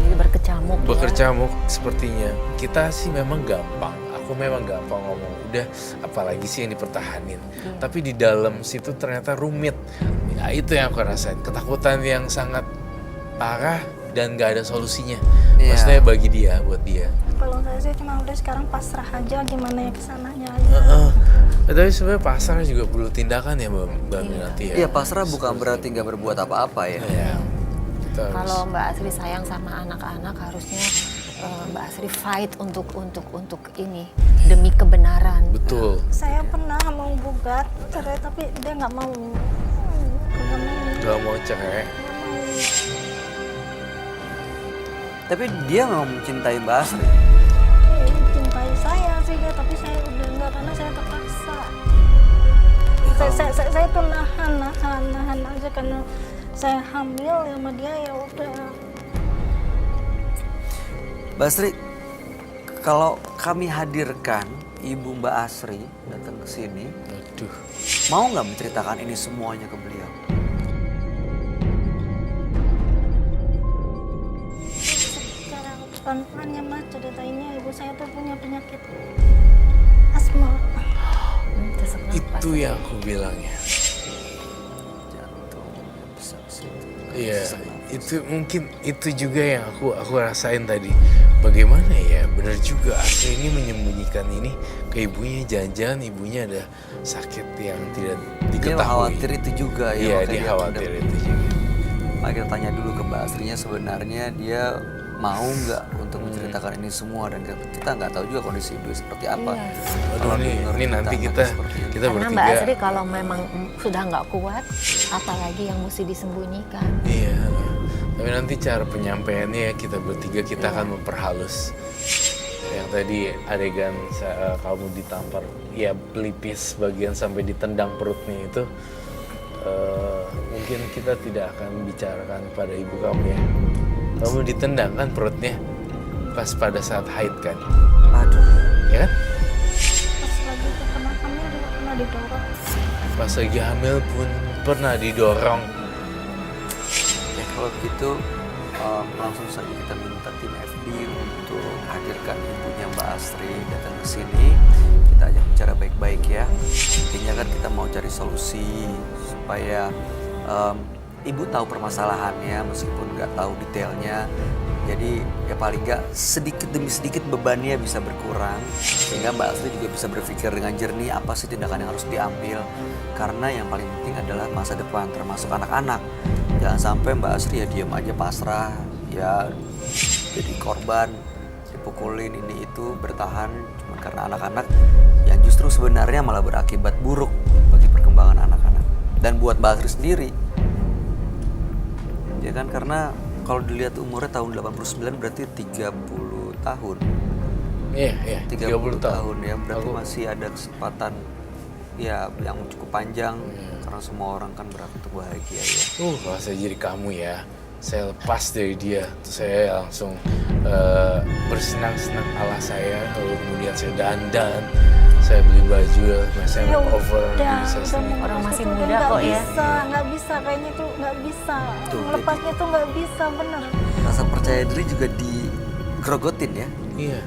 Jadi berkecamuk. Berkecamuk sepertinya. Kita sih memang gampang. Aku memang gampang ngomong. Udah apalagi sih yang dipertahanin. Tapi di dalam situ ternyata rumit. Ya, itu yang aku rasain. Ketakutan yang sangat parah dan gak ada solusinya. Maksudnya bagi dia, buat dia. Kalau saya sih cuma udah sekarang pasrah aja gimana ya kesananya aja. Tapi sebenarnya pasrah juga perlu tindakan ya Mbak Minati ya. Iya, pasrah bukan berarti nggak berbuat apa-apa ya. Iya. Kita harus- Kalau Mbak Asri sayang sama anak-anak, harusnya Mbak Asri fight untuk ini demi kebenaran. Betul. Saya pernah mau gugat cerai tapi dia nggak mau. Gak mau cerai. Tapi dia memang mencintai Mbak Asri. Cintai saya sih dia, tapi saya udah enggak karena saya terpaksa. Saya tuh nahan aja karena saya hamil sama dia ya udah. Mbak Asri, kalau kami hadirkan Ibu Mbak Asri datang ke sini, Aduh. mau nggak menceritakan ini semuanya ke beliau? Cara pelan-pelannya mas ceritainnya ibu saya tuh punya penyakit asma. Sesak nafas. Itu yang aku bilang ya. Jantung bisa ke situ. Iya, Sesak nafas. itu mungkin itu juga yang aku rasain tadi. Bagaimana ya, benar juga Asri ini menyembunyikan membagikan ini ke ibunya, jangan-jangan ibunya ada sakit yang tidak Dia diketahui. khawatir itu juga ya. Iya, makanya dia khawatir itu juga. Mari kita tanya dulu ke Mbak Asrinya sebenarnya dia mau nggak untuk menceritakan ini semua, dan kita nggak tahu juga kondisi ibu seperti apa. Aduh, Kalau ini dengar nanti cerita kita seperti itu. kita Karena bertiga. Mbak Asri kalau memang sudah nggak kuat, apalagi yang mesti disembunyikan. Iya. Tapi nanti cara penyampaiannya ya kita bertiga kita akan memperhalus. Yang tadi adegan kamu ditampar, ya pelipis bagian sampai ditendang perutnya itu, mungkin kita tidak akan bicarakan pada ibu kamu ya. Kamu ditendang kan perutnya pas pada saat haid kan, Aduh, ya kan? Pas lagi kena hamil juga pernah didorong. Pas lagi hamil pun pernah didorong. ya kalau gitu langsung saja kita minta tim FD untuk hadirkan ibunya Mbak Asri datang ke sini. Kita ajak bicara baik-baik ya. Intinya kan kita mau cari solusi supaya ibu tahu permasalahannya meskipun nggak tahu detailnya. Jadi ya paling nggak sedikit demi sedikit bebannya bisa berkurang sehingga Mbak Asri juga bisa berpikir dengan jernih apa sih tindakan yang harus diambil, karena yang paling penting adalah masa depan termasuk anak-anak. Jangan sampai Mbak Asri ya diam aja pasrah ya jadi korban dipukulin ini itu bertahan cuma karena anak-anak yang justru sebenarnya malah berakibat buruk bagi perkembangan anak-anak dan buat Mbak Asri sendiri. Ya kan, karena kalau dilihat umurnya tahun 89 berarti 30 tahun. Iya, 30 tahun ya, berarti Aku- masih ada kesempatan ya yang cukup panjang karena semua orang kan berhak untuk bahagia ya. Kalau saya jadi kamu ya, saya lepas dari dia, terus saya langsung bersenang-senang ala saya, lalu kemudian saya dandan, saya beli baju, saya Ya makeover udah, diri saya sendiri. mau Orang lepas masih itu muda nggak kok ya. nggak bisa, kayaknya tuh nggak bisa. Tuh, Melepasnya tuh nggak bisa, bener. Rasa percaya diri juga digerogotin ya. Iya.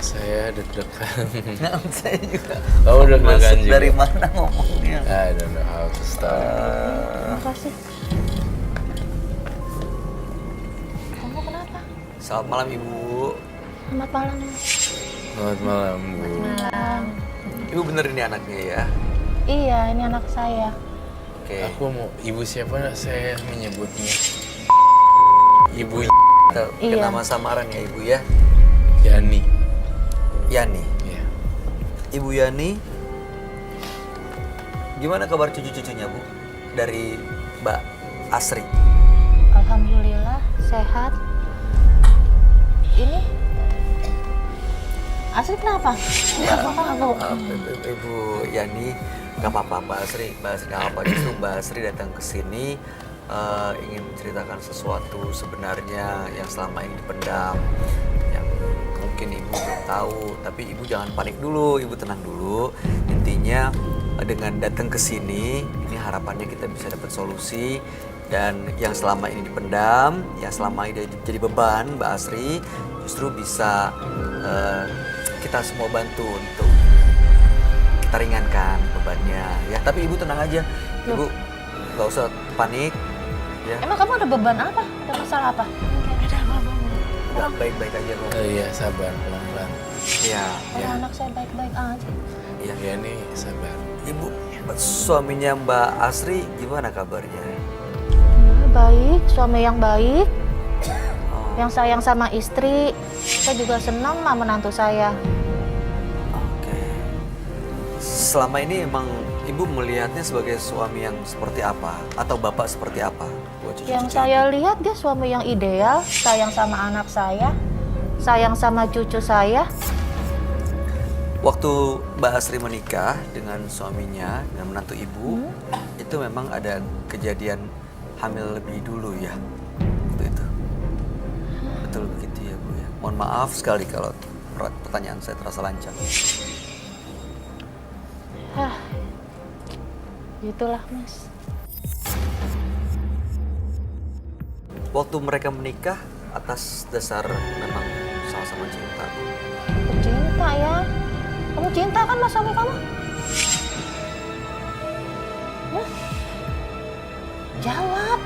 Saya deg-degan. Nah, saya juga. Kamu deg-degan Masuk juga? dari mana ngomongnya? I don't know how to start. Makasih. Kamu kenapa? Selamat malam Ibu. Selamat malam. Selamat malam, Bu. Malam. Ibu bener ini anaknya ya? Iya, ini anak saya. Oke. Aku mau ibu siapa nak saya menyebutnya? Ibu Kita Iya. nama samaran ya Ibu ya. Yani. Yani. Ya. Ibu Yani. Gimana kabar cucu-cucunya Bu? Dari Mbak Asri. Alhamdulillah sehat. Ini Asri kenapa? Aku Ibu Yani, nggak apa-apa Mbak Asri nggak apa. Justru Mbak Asri datang ke sini ingin menceritakan sesuatu sebenarnya yang selama ini dipendam, yang mungkin ibu belum tahu. Tapi ibu jangan panik dulu, ibu tenang dulu. Intinya dengan datang ke sini, ini harapannya kita bisa dapat solusi. Dan yang selama ini dipendam, yang selama ini jadi beban Mbak Asri, justru bisa kita semua bantu untuk kita ringankan bebannya ya. Tapi ibu tenang aja, ibu nggak usah panik ya. emang kamu ada beban apa? Ada masalah apa? Nggak, baik-baik aja kok. Iya, sabar pelan-pelan. Iya, Kalau anak saya baik-baik aja. iya. Yani sabar. Ibu, suaminya Mbak Asri gimana kabarnya? Baik, suami yang baik, Oh, yang sayang sama istri. Saya juga senang sama menantu saya. oke. Selama ini emang ibu melihatnya sebagai suami yang seperti apa? Atau bapak seperti apa? Buat cucu-cucu Yang ibu? saya lihat dia suami yang ideal, sayang sama anak saya, sayang sama cucu saya. Waktu Mbak Asri menikah dengan suaminya, dengan menantu ibu, itu memang ada kejadian hamil lebih dulu ya? Waktu itu. Betul begitu ya Bu ya? Mohon maaf sekali kalau pertanyaan saya terasa lancang. Hah, gitulah Mas. Waktu mereka menikah atas dasar memang sama-sama cinta Bu. Aku cinta ya. Kamu cinta kan sama suami kamu? Hah? Jawab.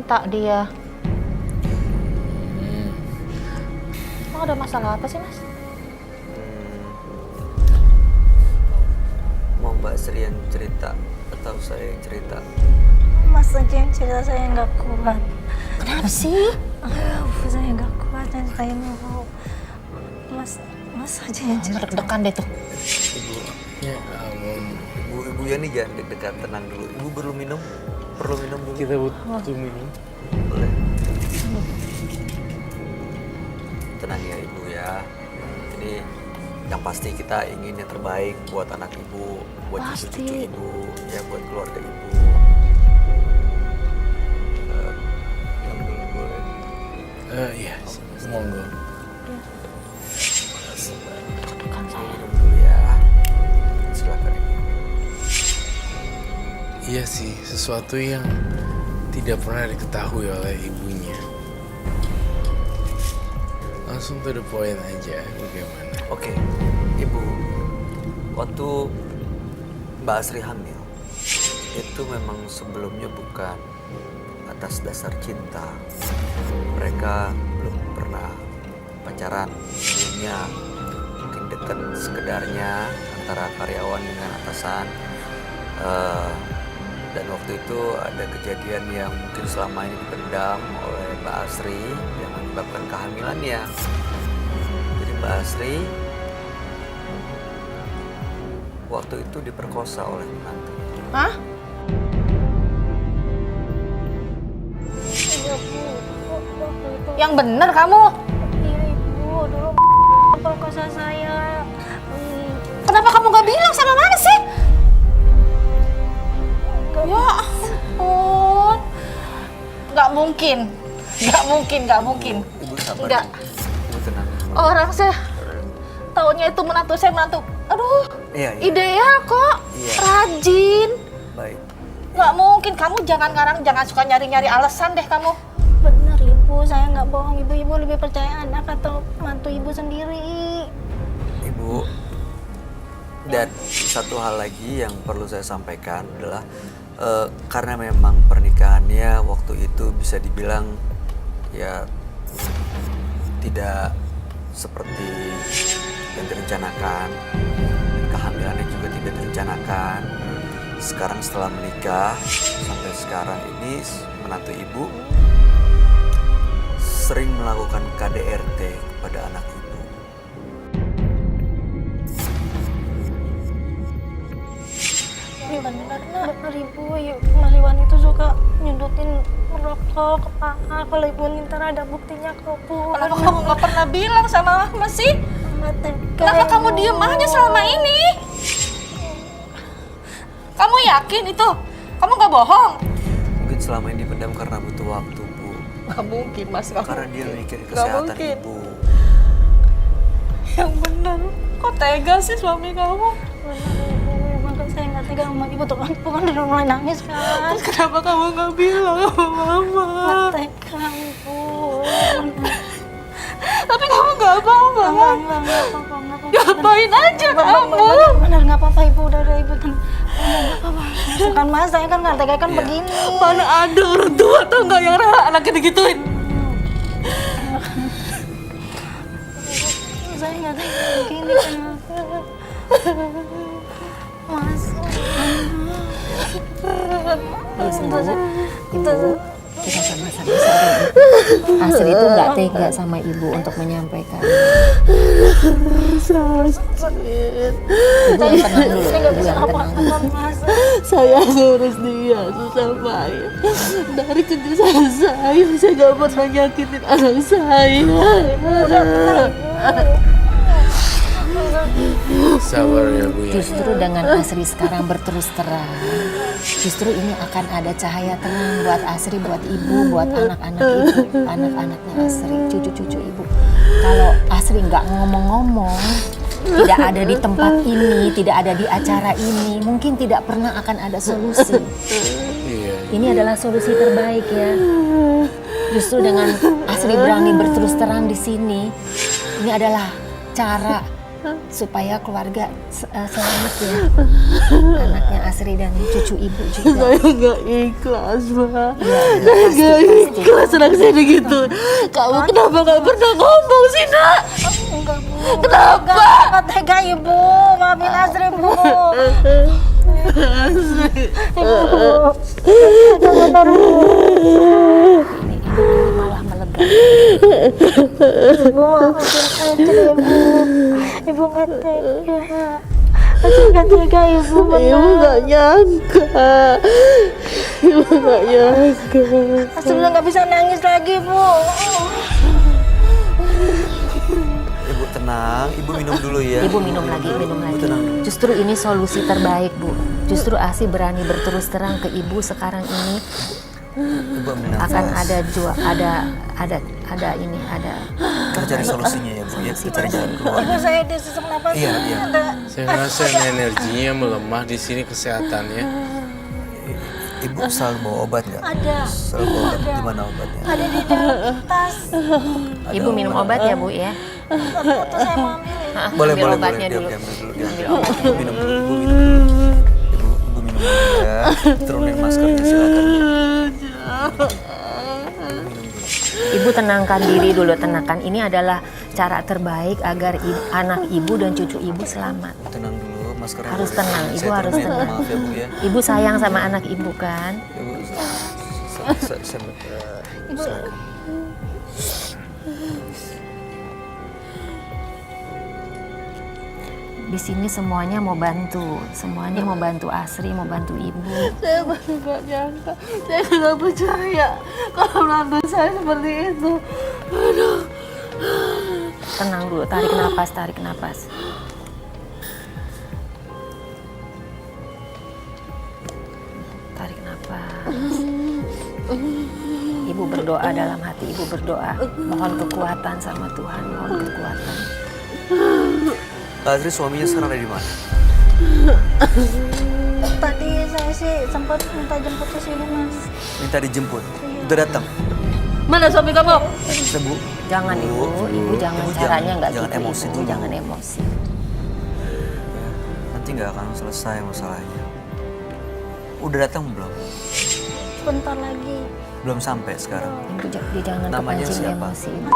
minta dia. Emang ada masalah apa sih, Mas? Mau Mbak Sri yang cerita atau saya yang cerita? Mas aja yang cerita, saya nggak kuat. Kenapa sih? Saya nggak kuat dan saya mau. Mas aja yang cerita. Deg-degan deh tuh. Ibu, ya ampun. Ibu Yani jangan deg-degan, tenang dulu. Ibu perlu minum dulu. Kita butuh minum. Boleh. Tenang ya Ibu ya. Ini yang pasti kita ingin yang terbaik buat anak Ibu, buat cucu-cucu Ibu, ya buat keluarga Ibu. Minum dulu boleh. Iya, monggo. Minum dulu ya. Silakan Ibu. Iya sih, sesuatu yang tidak pernah diketahui oleh ibunya. Langsung to the point aja, bagaimana? Oke, Ibu, waktu Mbak Asri hamil, itu memang sebelumnya bukan atas dasar cinta. Mereka belum pernah pacaran sebelumnya, mungkin dekat sekedarnya antara karyawan dengan atasan. Dan waktu itu ada kejadian yang mungkin selama ini dipendam oleh Mbak Asri yang menyebabkan kehamilannya. Jadi Mbak Asri waktu itu diperkosa oleh menantu. Hah? Yang bener kamu? Iya Ibu, dulu perkosa saya. Kenapa kamu gak bilang sama Mama sih? Ya ampun. Gak mungkin. Ibu sabar. Enggak. Ibu tenang. Orang saya taunya itu menantu saya menantu. Aduh, Iya. ideal kok. Iya. Rajin. Baik. Nggak mungkin, kamu jangan suka nyari-nyari alasan deh kamu. Bener Ibu, saya nggak bohong. Ibu lebih percaya anak atau mantu Ibu sendiri. Ibu. Dan satu hal lagi yang perlu saya sampaikan adalah karena memang pernikahannya waktu itu bisa dibilang ya tidak seperti yang direncanakan, dan kehamilannya juga tidak direncanakan. Sekarang setelah menikah sampai sekarang ini menantu Ibu sering melakukan KDRT kepada anak Ibu. Bener Ibu, Mas Iwan itu suka nyudutin rokok ke paha. Kalau Ibu ntar ada buktinya kok Bu. Kenapa kamu nggak pernah bilang sama Mas sih? Kenapa kamu diem aja selama ini? Kamu yakin itu? Kamu nggak bohong? Mungkin selama ini dipendam karena butuh waktu, Bu. Nggak mungkin Mas, nggak Karena mungkin. dia mikir Nggak kesehatan mungkin. Ibu. Yang benar. Kok tega sih suami kamu? Benar, saya nggak tega sama Ibu tuh kan. Bukan udah mulai nangis kan. Terus kenapa kamu nggak bilang sama Mama? Nggak tega Ibu. Tapi kamu nggak apa-apa kan? Nggak apa-apa. Ngapain aja kamu? Benar nggak apa-apa Ibu. Udah Ibu tenang. Nggak apa-apa. Bukan Mas, saya kan nggak tega kan Iya. begini. Mana ada orang tua tuh nggak yang rela anaknya digituin? Saya nggak tega begini kenapa? Mas, Ibu, kita sama-sama sadar. Asri itu nggak tega sama ibu untuk menyampaikan. Ibu yang tenang dulu, ibu yang tenang. Saya ngurus dia susah payah. Dari kecil saya gak pernah nyakitin anak saya. Sabar ya Bu ya. Justru dengan Asri sekarang berterus terang, justru ini akan ada cahaya terang buat Asri, buat ibu, buat anak-anak ibu, anak-anaknya Asri, cucu-cucu ibu. Kalau Asri nggak ngomong-ngomong, tidak ada di tempat ini, tidak ada di acara ini, mungkin tidak pernah akan ada solusi. Iya. Ini adalah solusi terbaik ya. Justru dengan Asri berani berterus terang di sini, ini adalah cara supaya keluarga selamat ya. Anaknya Asri dan cucu ibu juga. Saya nggak ikhlas, Ma. Iya, Saya pasti, nggak pasti. ikhlas anak saya gitu. Kamu kenapa nggak pernah ngomong sih, Nak? Enggak, Bu. Kenapa? Enggak tega, Ibu. Maafin Asri, Bu. Ini ibu malah melega. Ibu, maafin Asri, Ibu. Ibu nggak tega. Asri nggak tega, Ibu. Ibu nggak nyangka. Ibu nggak nyangka. Asri udah nggak bisa nangis lagi, Bu. Ibu tenang, ibu minum dulu ya. Ibu minum lagi, minum lagi. tenang. Justru ini solusi terbaik, Bu. Justru Asi berani berterus terang ke ibu sekarang ini Ibu ambil nafas. akan ada ini, ada Kita cari solusinya ya Bu ya. Kita cari jalan keluar. Ibu saya di sesak napas. Iya, iya. Ada. Saya merasa energinya melemah di sini, kesehatannya. Ibu selalu bawa obat nggak? Ada. Selalu bawa obat. Gimana obatnya? Ada di dalam tas. Ibu minum obat ya, Bu ya. Waktu saya mau ambilin. Boleh, Ambil boleh, obatnya boleh. dulu. Diambil dulu. Ambil Diambil. obatnya. Ibu minum dulu. Ibu minum dulu. Ibu minum dulu ya. Turunin maskernya silakan. Ibu tenangkan diri dulu, tenangkan. Ini adalah cara terbaik agar anak ibu dan cucu ibu selamat. Tenang dulu, maskernya Harus boleh. tenang, Ibu Saya harus turunin. tenang. Maaf ya Bu ya. Ibu sayang sama anak ibu kan? Ibu, saya Di sini semuanya mau bantu, semuanya mau bantu Asri, mau bantu ibu. Saya benar nggak nyangka. Saya nggak percaya kalau menantu saya seperti itu. Aduh. Tenang dulu, tarik napas, tarik napas. Tarik napas. Ibu berdoa dalam hati, ibu berdoa. Mohon kekuatan sama Tuhan, mohon kekuatan. Asri suaminya sekarang ada di mana? Tadi saya sih sempat minta jemput ke sini, Mas. Minta dijemput. Udah datang. Mana suami kamu? Bisa Bu? Jangan ibu jangan Ibu caranya nggak jangan gitu, emosi ibu dulu. jangan emosi. Nanti nggak akan selesai masalahnya. Udah datang belum? Bentar lagi. Belum sampai sekarang. Ibu jangan Namanya kepancing siapa? emosi. Ibu.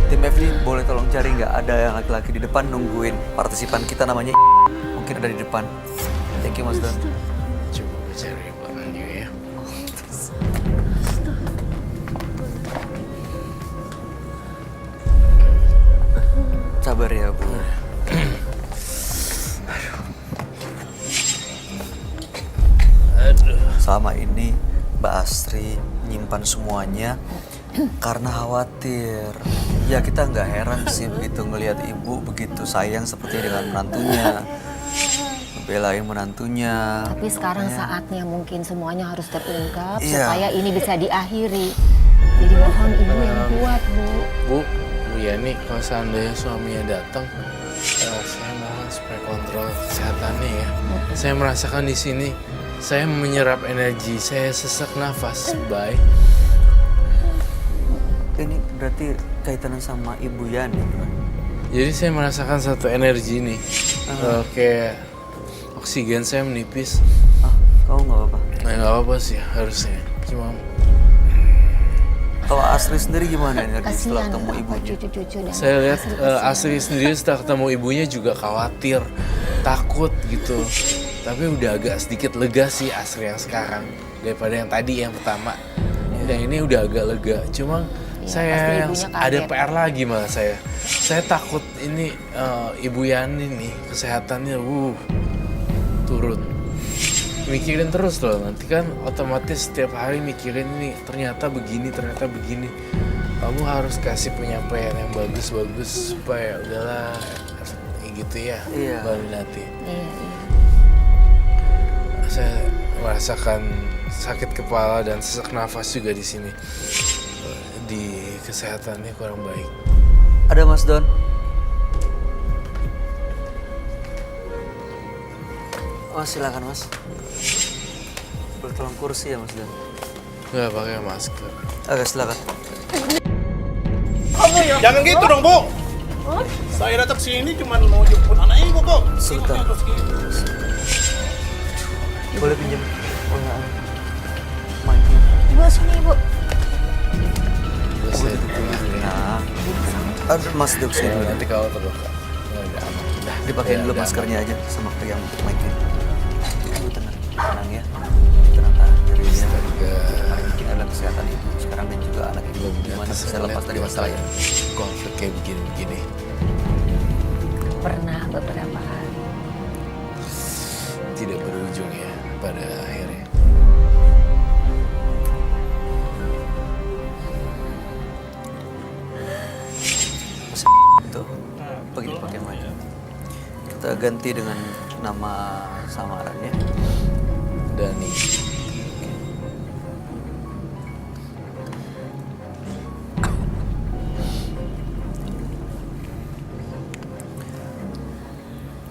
Tim Evelyn boleh tolong cari nggak ada yang laki-laki di depan nungguin partisipan kita namanya mungkin ada di depan. Thank you Mas Don. Coba cari orangnya ya. Sabar ya Bu. Aduh. Selama ini Mbak Astri nyimpan semuanya karena khawatir. Ya kita nggak heran sih begitu ngelihat ibu begitu sayang seperti dengan menantunya. Belain menantunya. Tapi sekarang saatnya mungkin semuanya harus terungkap Iya. supaya ini bisa diakhiri. Jadi mohon ibu yang kuat, Bu. Bu Yani, kalau seandainya suaminya datang, saya mohon supaya kontrol kesehatannya ya. Saya merasakan di sini, saya menyerap energi, saya sesak nafas. Bye. Ini berarti kaitannya sama Ibu Yani. Jadi saya merasakan satu energi nih, kayak oksigen saya menipis. Ah, kamu nggak apa-apa. Nah, nggak apa-apa sih harusnya. Cuma Kalau Astri sendiri gimana energi setelah Kasihan ketemu apa ibunya? cucu-cucu dan saya lihat Asri kasihan. Asri sendiri setelah ketemu ibunya juga khawatir, takut gitu. Tapi udah agak sedikit lega sih Asri yang sekarang daripada yang tadi yang pertama. Dan ini udah agak lega. Cuma Iya, saya pasti yang ibunya ada kaget. PR lagi malah saya. Saya takut ini Ibu Yani nih kesehatannya turun. Mikirin terus loh, nanti kan otomatis setiap hari mikirin ini ternyata begini. Kamu harus kasih penyampaian yang bagus-bagus supaya udahlah gitu ya, Iya. Mbak Minati. Iya. Saya merasakan sakit kepala dan sesak nafas juga di sini. Di kesehatannya kurang baik. Ada Mas Don. Oh silakan Mas. Boleh tolong kursi ya Mas Don. Nggak pakai masker. Oke silakan. Jangan gitu dong, Bu. Saya datang sini cuma mau jemput anak ibu kok. Sultan. Terus gini. Boleh pinjam mic-nya? Ibu sini ibu. Terus saya tengah. Nah, aduh, Mas duduk sini dulu. Nanti kalau terluka. Nggak aman. Dah, Dipakein dulu udah maskernya aja sama yang mic-nya. Ibu tenang ya. Tenang tahan diri ya. Astaga. Paling penting adalah kesehatan ibu sekarang dan juga anak ibu. Gimana bisa lepas dari masalah ini? Konflik kayak begini-begini. Pernah beberapa kali. Tidak berujung ya pada akhirnya. Itu begitu pakai mic. Kita ganti dengan nama samarannya. Dani.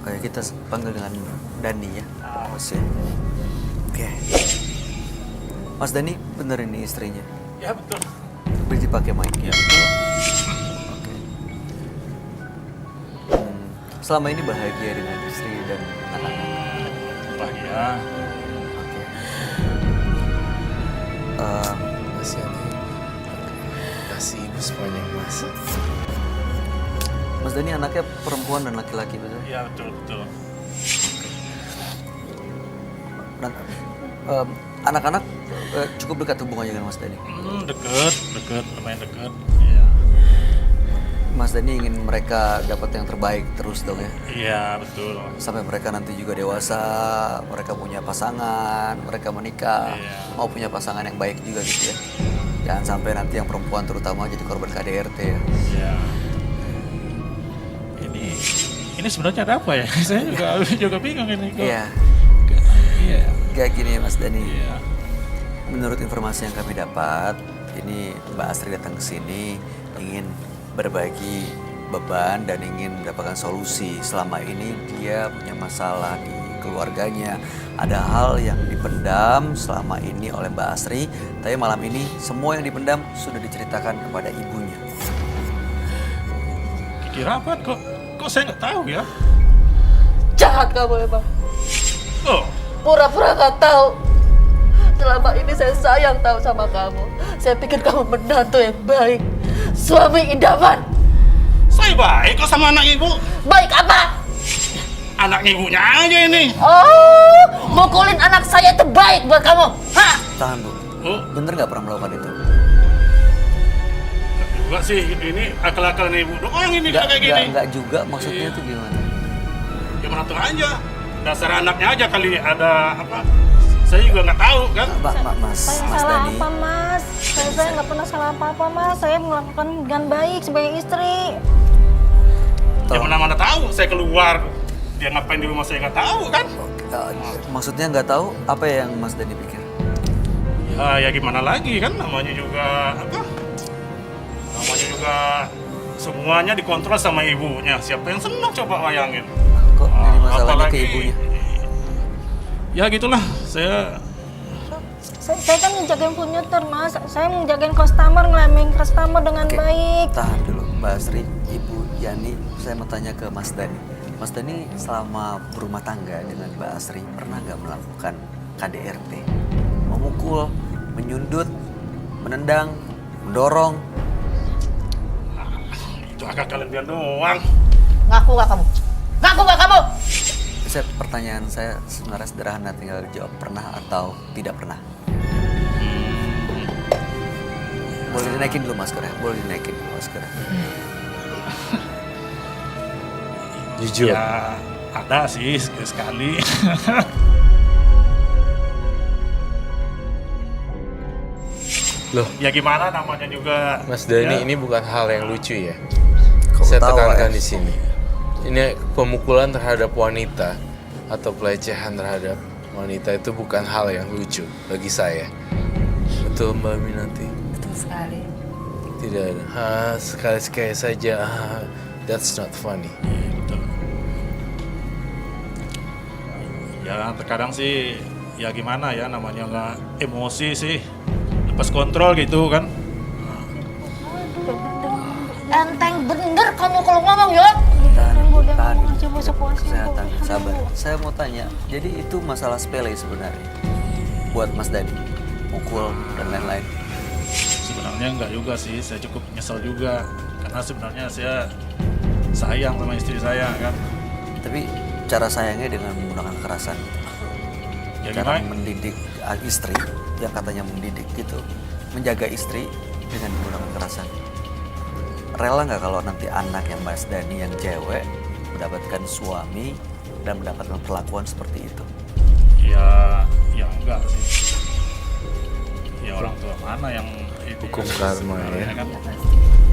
Kayak kita panggil dengan Dani ya, Mas ya. Oke. Mas Dani bener ini istrinya? Ya betul. Boleh dipakai mic ya? Oke. Selama ini bahagia dengan istri dan anak-anak? Bahagia. Oke. Kasih Dani. Kasih ibu sepanjang masa. Mas Dani anaknya perempuan dan laki-laki betul? Ya betul. Dan anak-anak cukup dekat hubungannya dengan Mas Dani? Deket, lumayan deket. Iya. Mas Dani ingin mereka dapat yang terbaik terus dong ya? Iya betul. Sampai mereka nanti juga dewasa, mereka punya pasangan, mereka menikah, Iya. mau punya pasangan yang baik juga gitu ya. Jangan sampai nanti yang perempuan terutama jadi korban KDRT ya. Iya. Ini sebenarnya ada apa ya? Saya juga bingung ini kok. Iya, Iya. kayak gini Mas Dani. Iya. Menurut informasi yang kami dapat, ini Mbak Astri datang ke sini ingin berbagi beban dan ingin mendapatkan solusi. Selama ini dia punya masalah di keluarganya. Ada hal yang dipendam selama ini oleh Mbak Astri, tapi malam ini semua yang dipendam sudah diceritakan kepada ibunya. Kiki rapat kok saya nggak tahu ya? Jahat kamu emang. Oh, Pura-pura nggak tahu. Selama ini saya sayang tahu sama kamu. Saya pikir kamu menantu yang baik. Suami idaman. saya baik kok sama anak ibu. Baik apa? Anak ibunya aja ini. Oh, mukulin anak saya itu baik buat kamu. Hah? Tahan dulu. Oh, Bener nggak pernah melakukan itu? juga sih ini akal-akalan ibu doang ini kayak gini. Nggak juga. Maksudnya Iya. itu gimana? Gimana tuh aja. Dasar anaknya aja kali ada apa? Saya juga nggak tahu kan. Mas Saya salah Dani. apa mas? Saya nggak pernah salah apa-apa mas. Saya melakukan dengan baik sebagai istri. Ya mana-mana tahu saya keluar. Dia ngapain di rumah saya nggak tahu kan. Maksudnya nggak tahu apa yang Mas Dani pikir? Ya gimana lagi kan namanya juga apa? Namanya juga semuanya dikontrol sama ibunya. Siapa yang senang coba bayangin. Kok jadi masalahnya ke Apalagi- ibunya? Ya gitulah, saya Saya kan menjagain furnitur mas. Saya menjagain customer, ngelamin customer dengan Oke, baik. tahan dulu Mbak Asri, Ibu Yani, saya mau tanya ke Mas Dani. Mas Dani selama berumah tangga dengan Mbak Asri pernah nggak melakukan KDRT? Memukul, menyundut, menendang, mendorong? itu agak kalian doang. Ngaku nggak kamu? Ngaku nggak kamu? Pertanyaan saya sebenarnya sederhana, tinggal jawab pernah atau tidak pernah. Boleh dinaikin dulu maskernya, boleh dinaikin dulu maskernya. Jujur. Ya ada sih sekali. Loh, Ya gimana namanya juga. Mas Dani ya. ini bukan hal yang lucu ya. Kau Saya tahu, tekankan ya? di sini. Ini pemukulan terhadap wanita atau pelecehan terhadap wanita itu bukan hal yang lucu bagi saya. Betul Mbak Aminati? Betul sekali. Tidak ada. Sekali-sekali saja. That's not funny. Iya, betul. Ya terkadang sih ya gimana ya namanya nggak emosi sih lepas kontrol gitu kan. Enteng bener kamu kalau ngomong sepuasnya, Bu. Kesehatan, sabar. Aduh. Saya mau tanya, jadi itu masalah sepele sebenarnya buat Mas Dani, mukul dan lain-lain. Sebenarnya enggak juga sih, saya cukup nyesel juga. Karena sebenarnya saya sayang sama istri saya kan. Tapi cara sayangnya dengan menggunakan kekerasan. Ya Cara gimana? mendidik istri yang katanya mendidik gitu, menjaga istri dengan menggunakan kekerasan. Rela nggak kalau nanti anak yang Mas Dani yang cewek mendapatkan suami dan mendapatkan perlakuan seperti itu? Ya enggak sih. Ya orang tua mana yang Hukum karma ya. kan?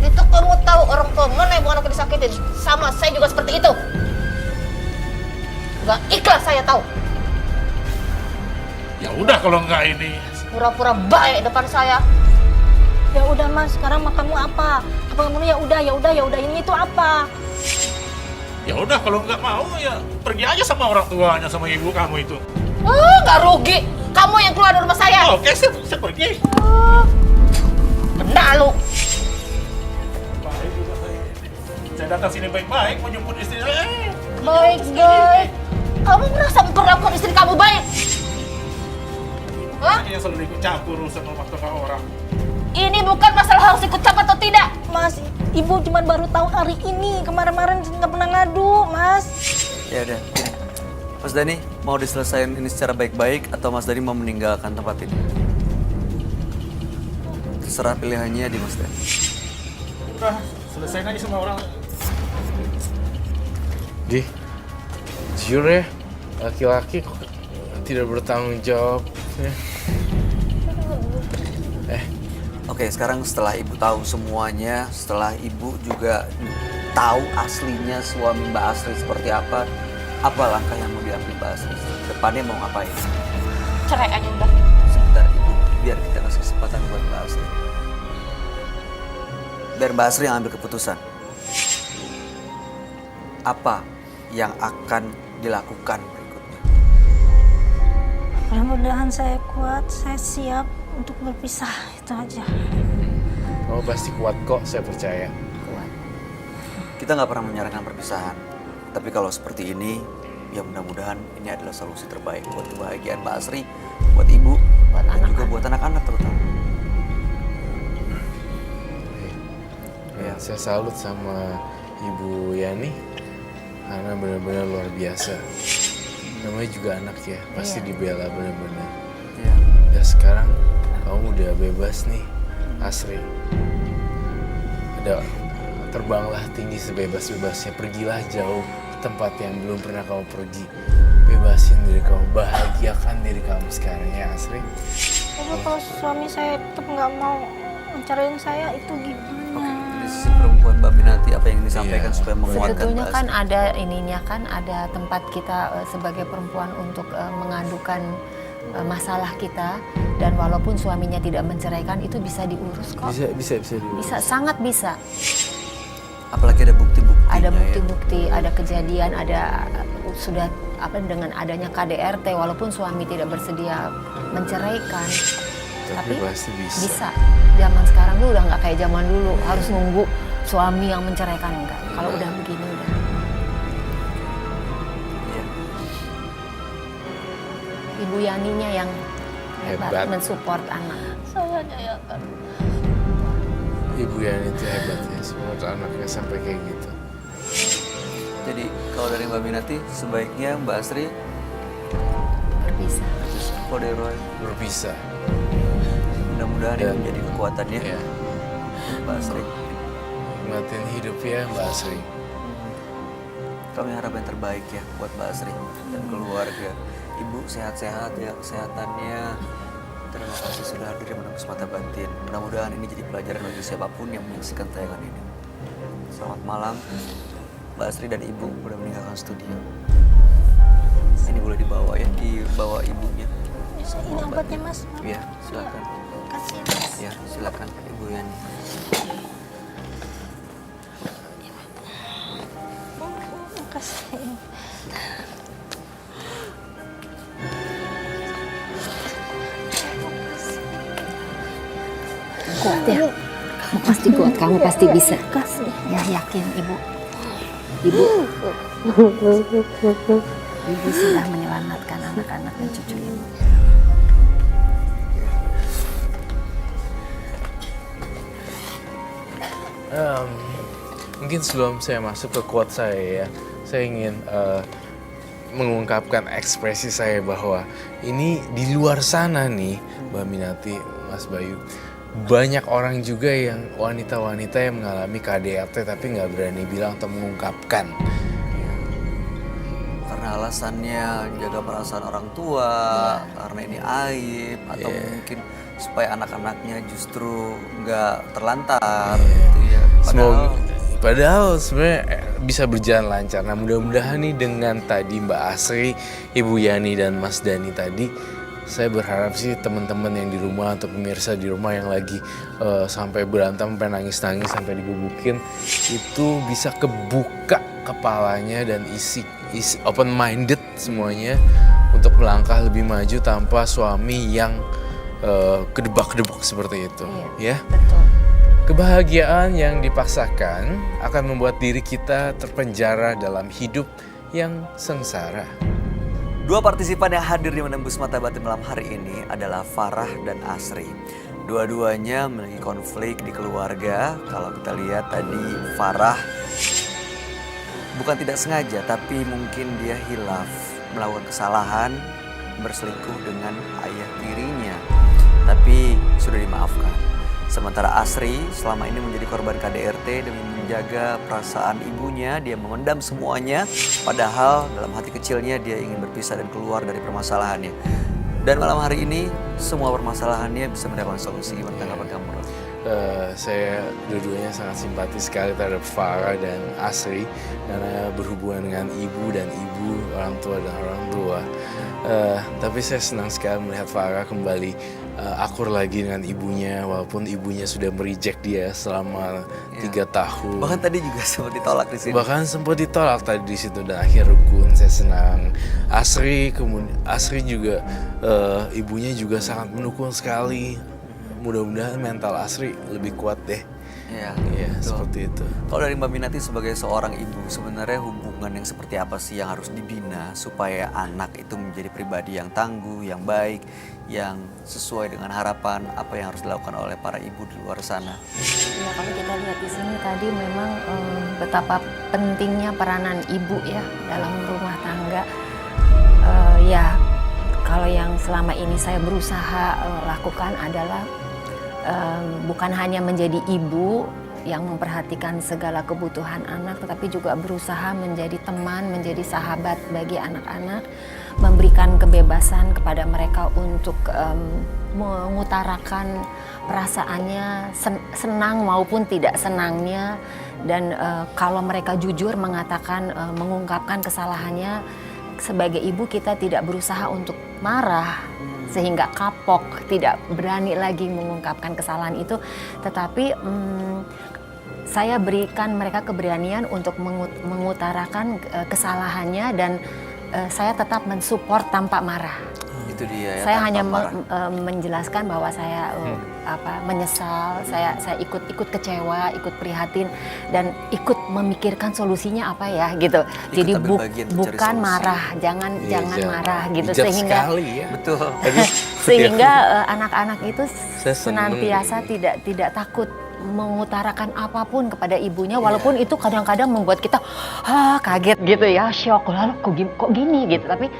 Itu kamu tahu orang tua mana yang bukan aku disakitin? Sama saya juga seperti itu. Gak ikhlas saya tahu. Ya udah kalau enggak ini. Pura-pura baik depan saya. Ya udah Mas, sekarang mau kamu apa? Apa kamu ya udah ini itu apa? Ya udah kalau enggak mau ya pergi aja sama orang tuanya, sama ibu kamu itu. Gak rugi. Kamu yang keluar dari rumah saya. Oke, saya pergi. Kena lu. Baik juga saya datang sini baik-baik mau jemput istri saya. Baik. Kamu merasa memperlakukan istri kamu baik? Hah? Yang selalu ikut campur urusan rumah tangga orang. Ini bukan masalah harus ikut campur atau tidak. Mas, Ibu cuma baru tahu hari ini. Kemarin-kemarin nggak pernah ngadu, Mas. Ya udah, gini. Mas Dani mau diselesaikan ini secara baik-baik atau Mas Dani mau meninggalkan tempat ini? Terserah pilihannya di Mas Dani. Udah, selesaiin aja sama orang. Jujur ya, laki-laki kok tidak bertanggung jawab. Oke, sekarang setelah ibu tahu semuanya, setelah ibu juga tahu aslinya suami Mbak Asri seperti apa langkah yang mau diambil Mbak Asri? Depannya mau ngapain? Cerai aja udah. Sebentar ibu, biar kita kasih kesempatan buat Mbak Asri. Biar Mbak Asri yang ambil keputusan. Apa yang akan dilakukan berikutnya? Mudah-mudahan saya kuat, saya siap untuk berpisah, itu aja. Kamu pasti kuat kok, saya percaya. Kita nggak pernah menyarankan perpisahan. Tapi kalau seperti ini, ya mudah-mudahan ini adalah solusi terbaik buat kebahagiaan Mbak Asri, buat ibu, dan juga buat anak-anak terutama. Ya, saya salut sama Ibu Yani karena benar-benar luar biasa. Namanya juga anak ya, pasti dibela benar-benar. Iya. Dan sekarang kamu udah bebas nih, Asri. Terbanglah tinggi sebebas-bebasnya, pergilah jauh ke tempat yang belum pernah kamu pergi. Bebasin diri kamu, bahagiakan diri kamu sekarang ya Asri. Tapi kalau suami saya tetap nggak mau mencariin saya, itu gimana? Dari sisi perempuan Mbak Minati, apa yang disampaikan Iya. supaya menguatkan Sebetulnya Mbak kan Asri? ada ininya kan, ada tempat kita sebagai perempuan untuk mengadukan masalah kita, dan walaupun suaminya tidak menceraikan itu bisa diurus kok. Bisa diurus. Bisa, sangat bisa. Apalagi ada bukti-buktinya. Ada ya. bukti-bukti, ada kejadian, ada sudah dengan adanya KDRT walaupun suami tidak bersedia menceraikan. Tapi pasti bisa. Zaman sekarang tuh udah nggak kayak zaman dulu, harus nunggu suami yang menceraikan, enggak. Kalau udah begini udah. Iya. Ibu Yaninya yang hebat, Hebat. mensupport anak. Saya nyayangkan. Ibu Yani itu hebat ya, semua anaknya sampai kayak gitu. Jadi kalau dari Mbak Minati, sebaiknya Mbak Asri Berpisah. kalau dari Roy, Berpisah. mudah-mudahan ini Dan- menjadi kekuatannya Ya, Mbak Asri. nikmatin hidup ya Mbak Asri. Kami harap yang terbaik ya buat Mbak Asri dan keluarga. Ibu sehat-sehat ya, kesehatannya. Terima kasih sudah hadir di Menembus Mata Batin. Mudah-mudahan ini jadi pelajaran bagi siapapun yang menyaksikan tayangan ini. Selamat malam. Mbak Asri dan Ibu udah meninggalkan studio. Ini boleh dibawa ya, dibawa ibunya. Ini obatnya, Mas. Iya, silakan. Kasih, Mas. Ya, silakan Ibu Yani. Makasih. Kuat ya. Kamu pasti kuat, kamu pasti bisa. Kasih. Ya yakin Ibu. Ibu Ibu sudah menyelamatkan anak-anak dan cucu ibu. Mungkin sebelum saya masuk ke quote saya ya, saya ingin mengungkapkan ekspresi saya bahwa ini di luar sana nih, Mbak Minati, Mas Bayu, banyak orang juga yang wanita-wanita yang mengalami KDRT tapi nggak berani bilang atau mengungkapkan. Karena alasannya jaga perasaan orang tua, karena ini aib, atau mungkin supaya anak-anaknya justru nggak terlantar gitu ya. Padahal sebenarnya bisa berjalan lancar. Nah, mudah-mudahan nih dengan tadi Mbak Asri, Ibu Yani dan Mas Dani tadi, saya berharap sih teman-teman yang di rumah atau pemirsa di rumah yang lagi sampai berantem, sampai nangis-nangis, sampai digebukin, itu bisa kebuka kepalanya dan isi open minded semuanya untuk melangkah lebih maju tanpa suami yang kedebak-kedebuk seperti itu. Iya, ya. betul. Kebahagiaan yang dipaksakan akan membuat diri kita terpenjara dalam hidup yang sengsara. Dua partisipan yang hadir di Menembus Mata Batin malam hari ini adalah Farah dan Asri. Dua-duanya memiliki konflik di keluarga. Kalau kita lihat tadi Farah bukan tidak sengaja, tapi mungkin dia hilaf, melakukan kesalahan, berselingkuh dengan ayah tirinya. Tapi sudah dimaafkan. Sementara Asri selama ini menjadi korban KDRT demi menjaga perasaan ibunya, dia memendam semuanya. Padahal dalam hati kecilnya dia ingin berpisah dan keluar dari permasalahannya. Dan malam hari ini semua permasalahannya bisa mendapat solusi. Gimana tanggapan kamu, Rob? Saya dua-duanya sangat simpati sekali terhadap Farah dan Asri karena berhubungan dengan ibu dan ibu, orang tua dan orang tua. Tapi saya senang sekali melihat Farah kembali akur lagi dengan ibunya, walaupun ibunya sudah mereject dia selama 3 tahun. Bahkan tadi juga sempat ditolak di sini. Bahkan sempat ditolak tadi di situ dan akhir rukun. Saya senang. Asri juga ibunya juga sangat mendukung sekali. Mudah-mudahan mental Asri lebih kuat deh. Iya, seperti itu. Kalau dari Mbak Minati sebagai seorang ibu, sebenarnya hubungan yang seperti apa sih yang harus dibina supaya anak itu menjadi pribadi yang tangguh, yang baik, yang sesuai dengan harapan apa yang harus dilakukan oleh para ibu di luar sana? Ya, kalau kita lihat di sini tadi memang betapa pentingnya peranan ibu ya dalam rumah tangga. Ya, kalau yang selama ini saya berusaha lakukan adalah bukan hanya menjadi ibu yang memperhatikan segala kebutuhan anak, tetapi juga berusaha menjadi teman, menjadi sahabat bagi anak-anak, memberikan kebebasan kepada mereka untuk mengutarakan perasaannya, senang maupun tidak senangnya, dan kalau mereka jujur mengatakan, mengungkapkan kesalahannya, sebagai ibu kita tidak berusaha untuk marah sehingga kapok, tidak berani lagi mengungkapkan kesalahan itu, tetapi saya berikan mereka keberanian untuk mengutarakan kesalahannya, dan saya tetap mensupport tanpa marah. Itu dia ya. Saya hanya menjelaskan bahwa saya menyesal, saya ikut kecewa, ikut prihatin, dan ikut memikirkan solusinya apa ya gitu. Jadi bukan marah, jangan marah gitu, sehingga ya. Betul. Sehingga anak-anak itu senantiasa tidak takut mengutarakan apapun kepada ibunya, walaupun itu kadang-kadang membuat kita kaget gitu ya, shock, lalu kok gini gitu. Tapi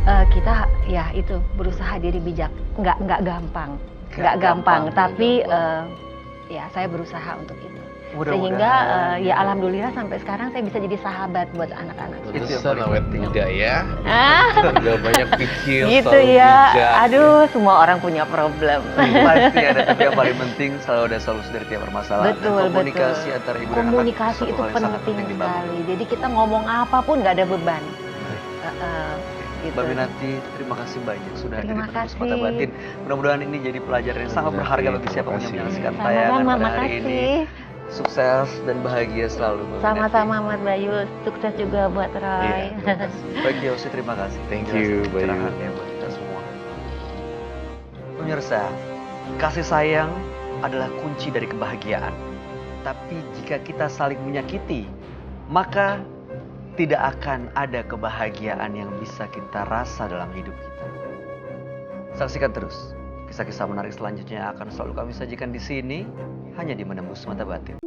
kita ya itu berusaha jadi bijak, nggak gampang, tapi ya saya berusaha untuk itu. Sehingga ya alhamdulillah sampai sekarang saya bisa jadi sahabat buat anak-anak. Lulusan awet tidak ya? Udah banyak pikir. Gitu ya. Bijak, aduh, semua orang punya problem. Pasti ada, tapi yang paling penting selalu ada solusi dari tiap permasalahan. Betul, komunikasi antar ibu dan anak. Komunikasi itu penting sekali. Jadi kita ngomong apapun nggak ada beban. Gitu. Mbak Minati, terima kasih banyak sudah hadir di Menembus kasih. Mata Batin. Mudah-mudahan ini jadi pelajaran yang sangat berharga bagi siapapun yang menyaksikan tayangan Sama-sama, pada hari makasih. ini. Sukses dan bahagia selalu, Mbak Sama-sama Mas Bayu, sukses juga buat Roy. Bagi Yosi, terima kasih. Thank you, Bayu. Pencerahannya buat kita semua. Pemirsa, kasih sayang adalah kunci dari kebahagiaan. Tapi jika kita saling menyakiti, maka tidak akan ada kebahagiaan yang bisa kita rasa dalam hidup kita. Saksikan terus kisah-kisah menarik selanjutnya akan selalu kami sajikan di sini, hanya di Menembus Mata Batin.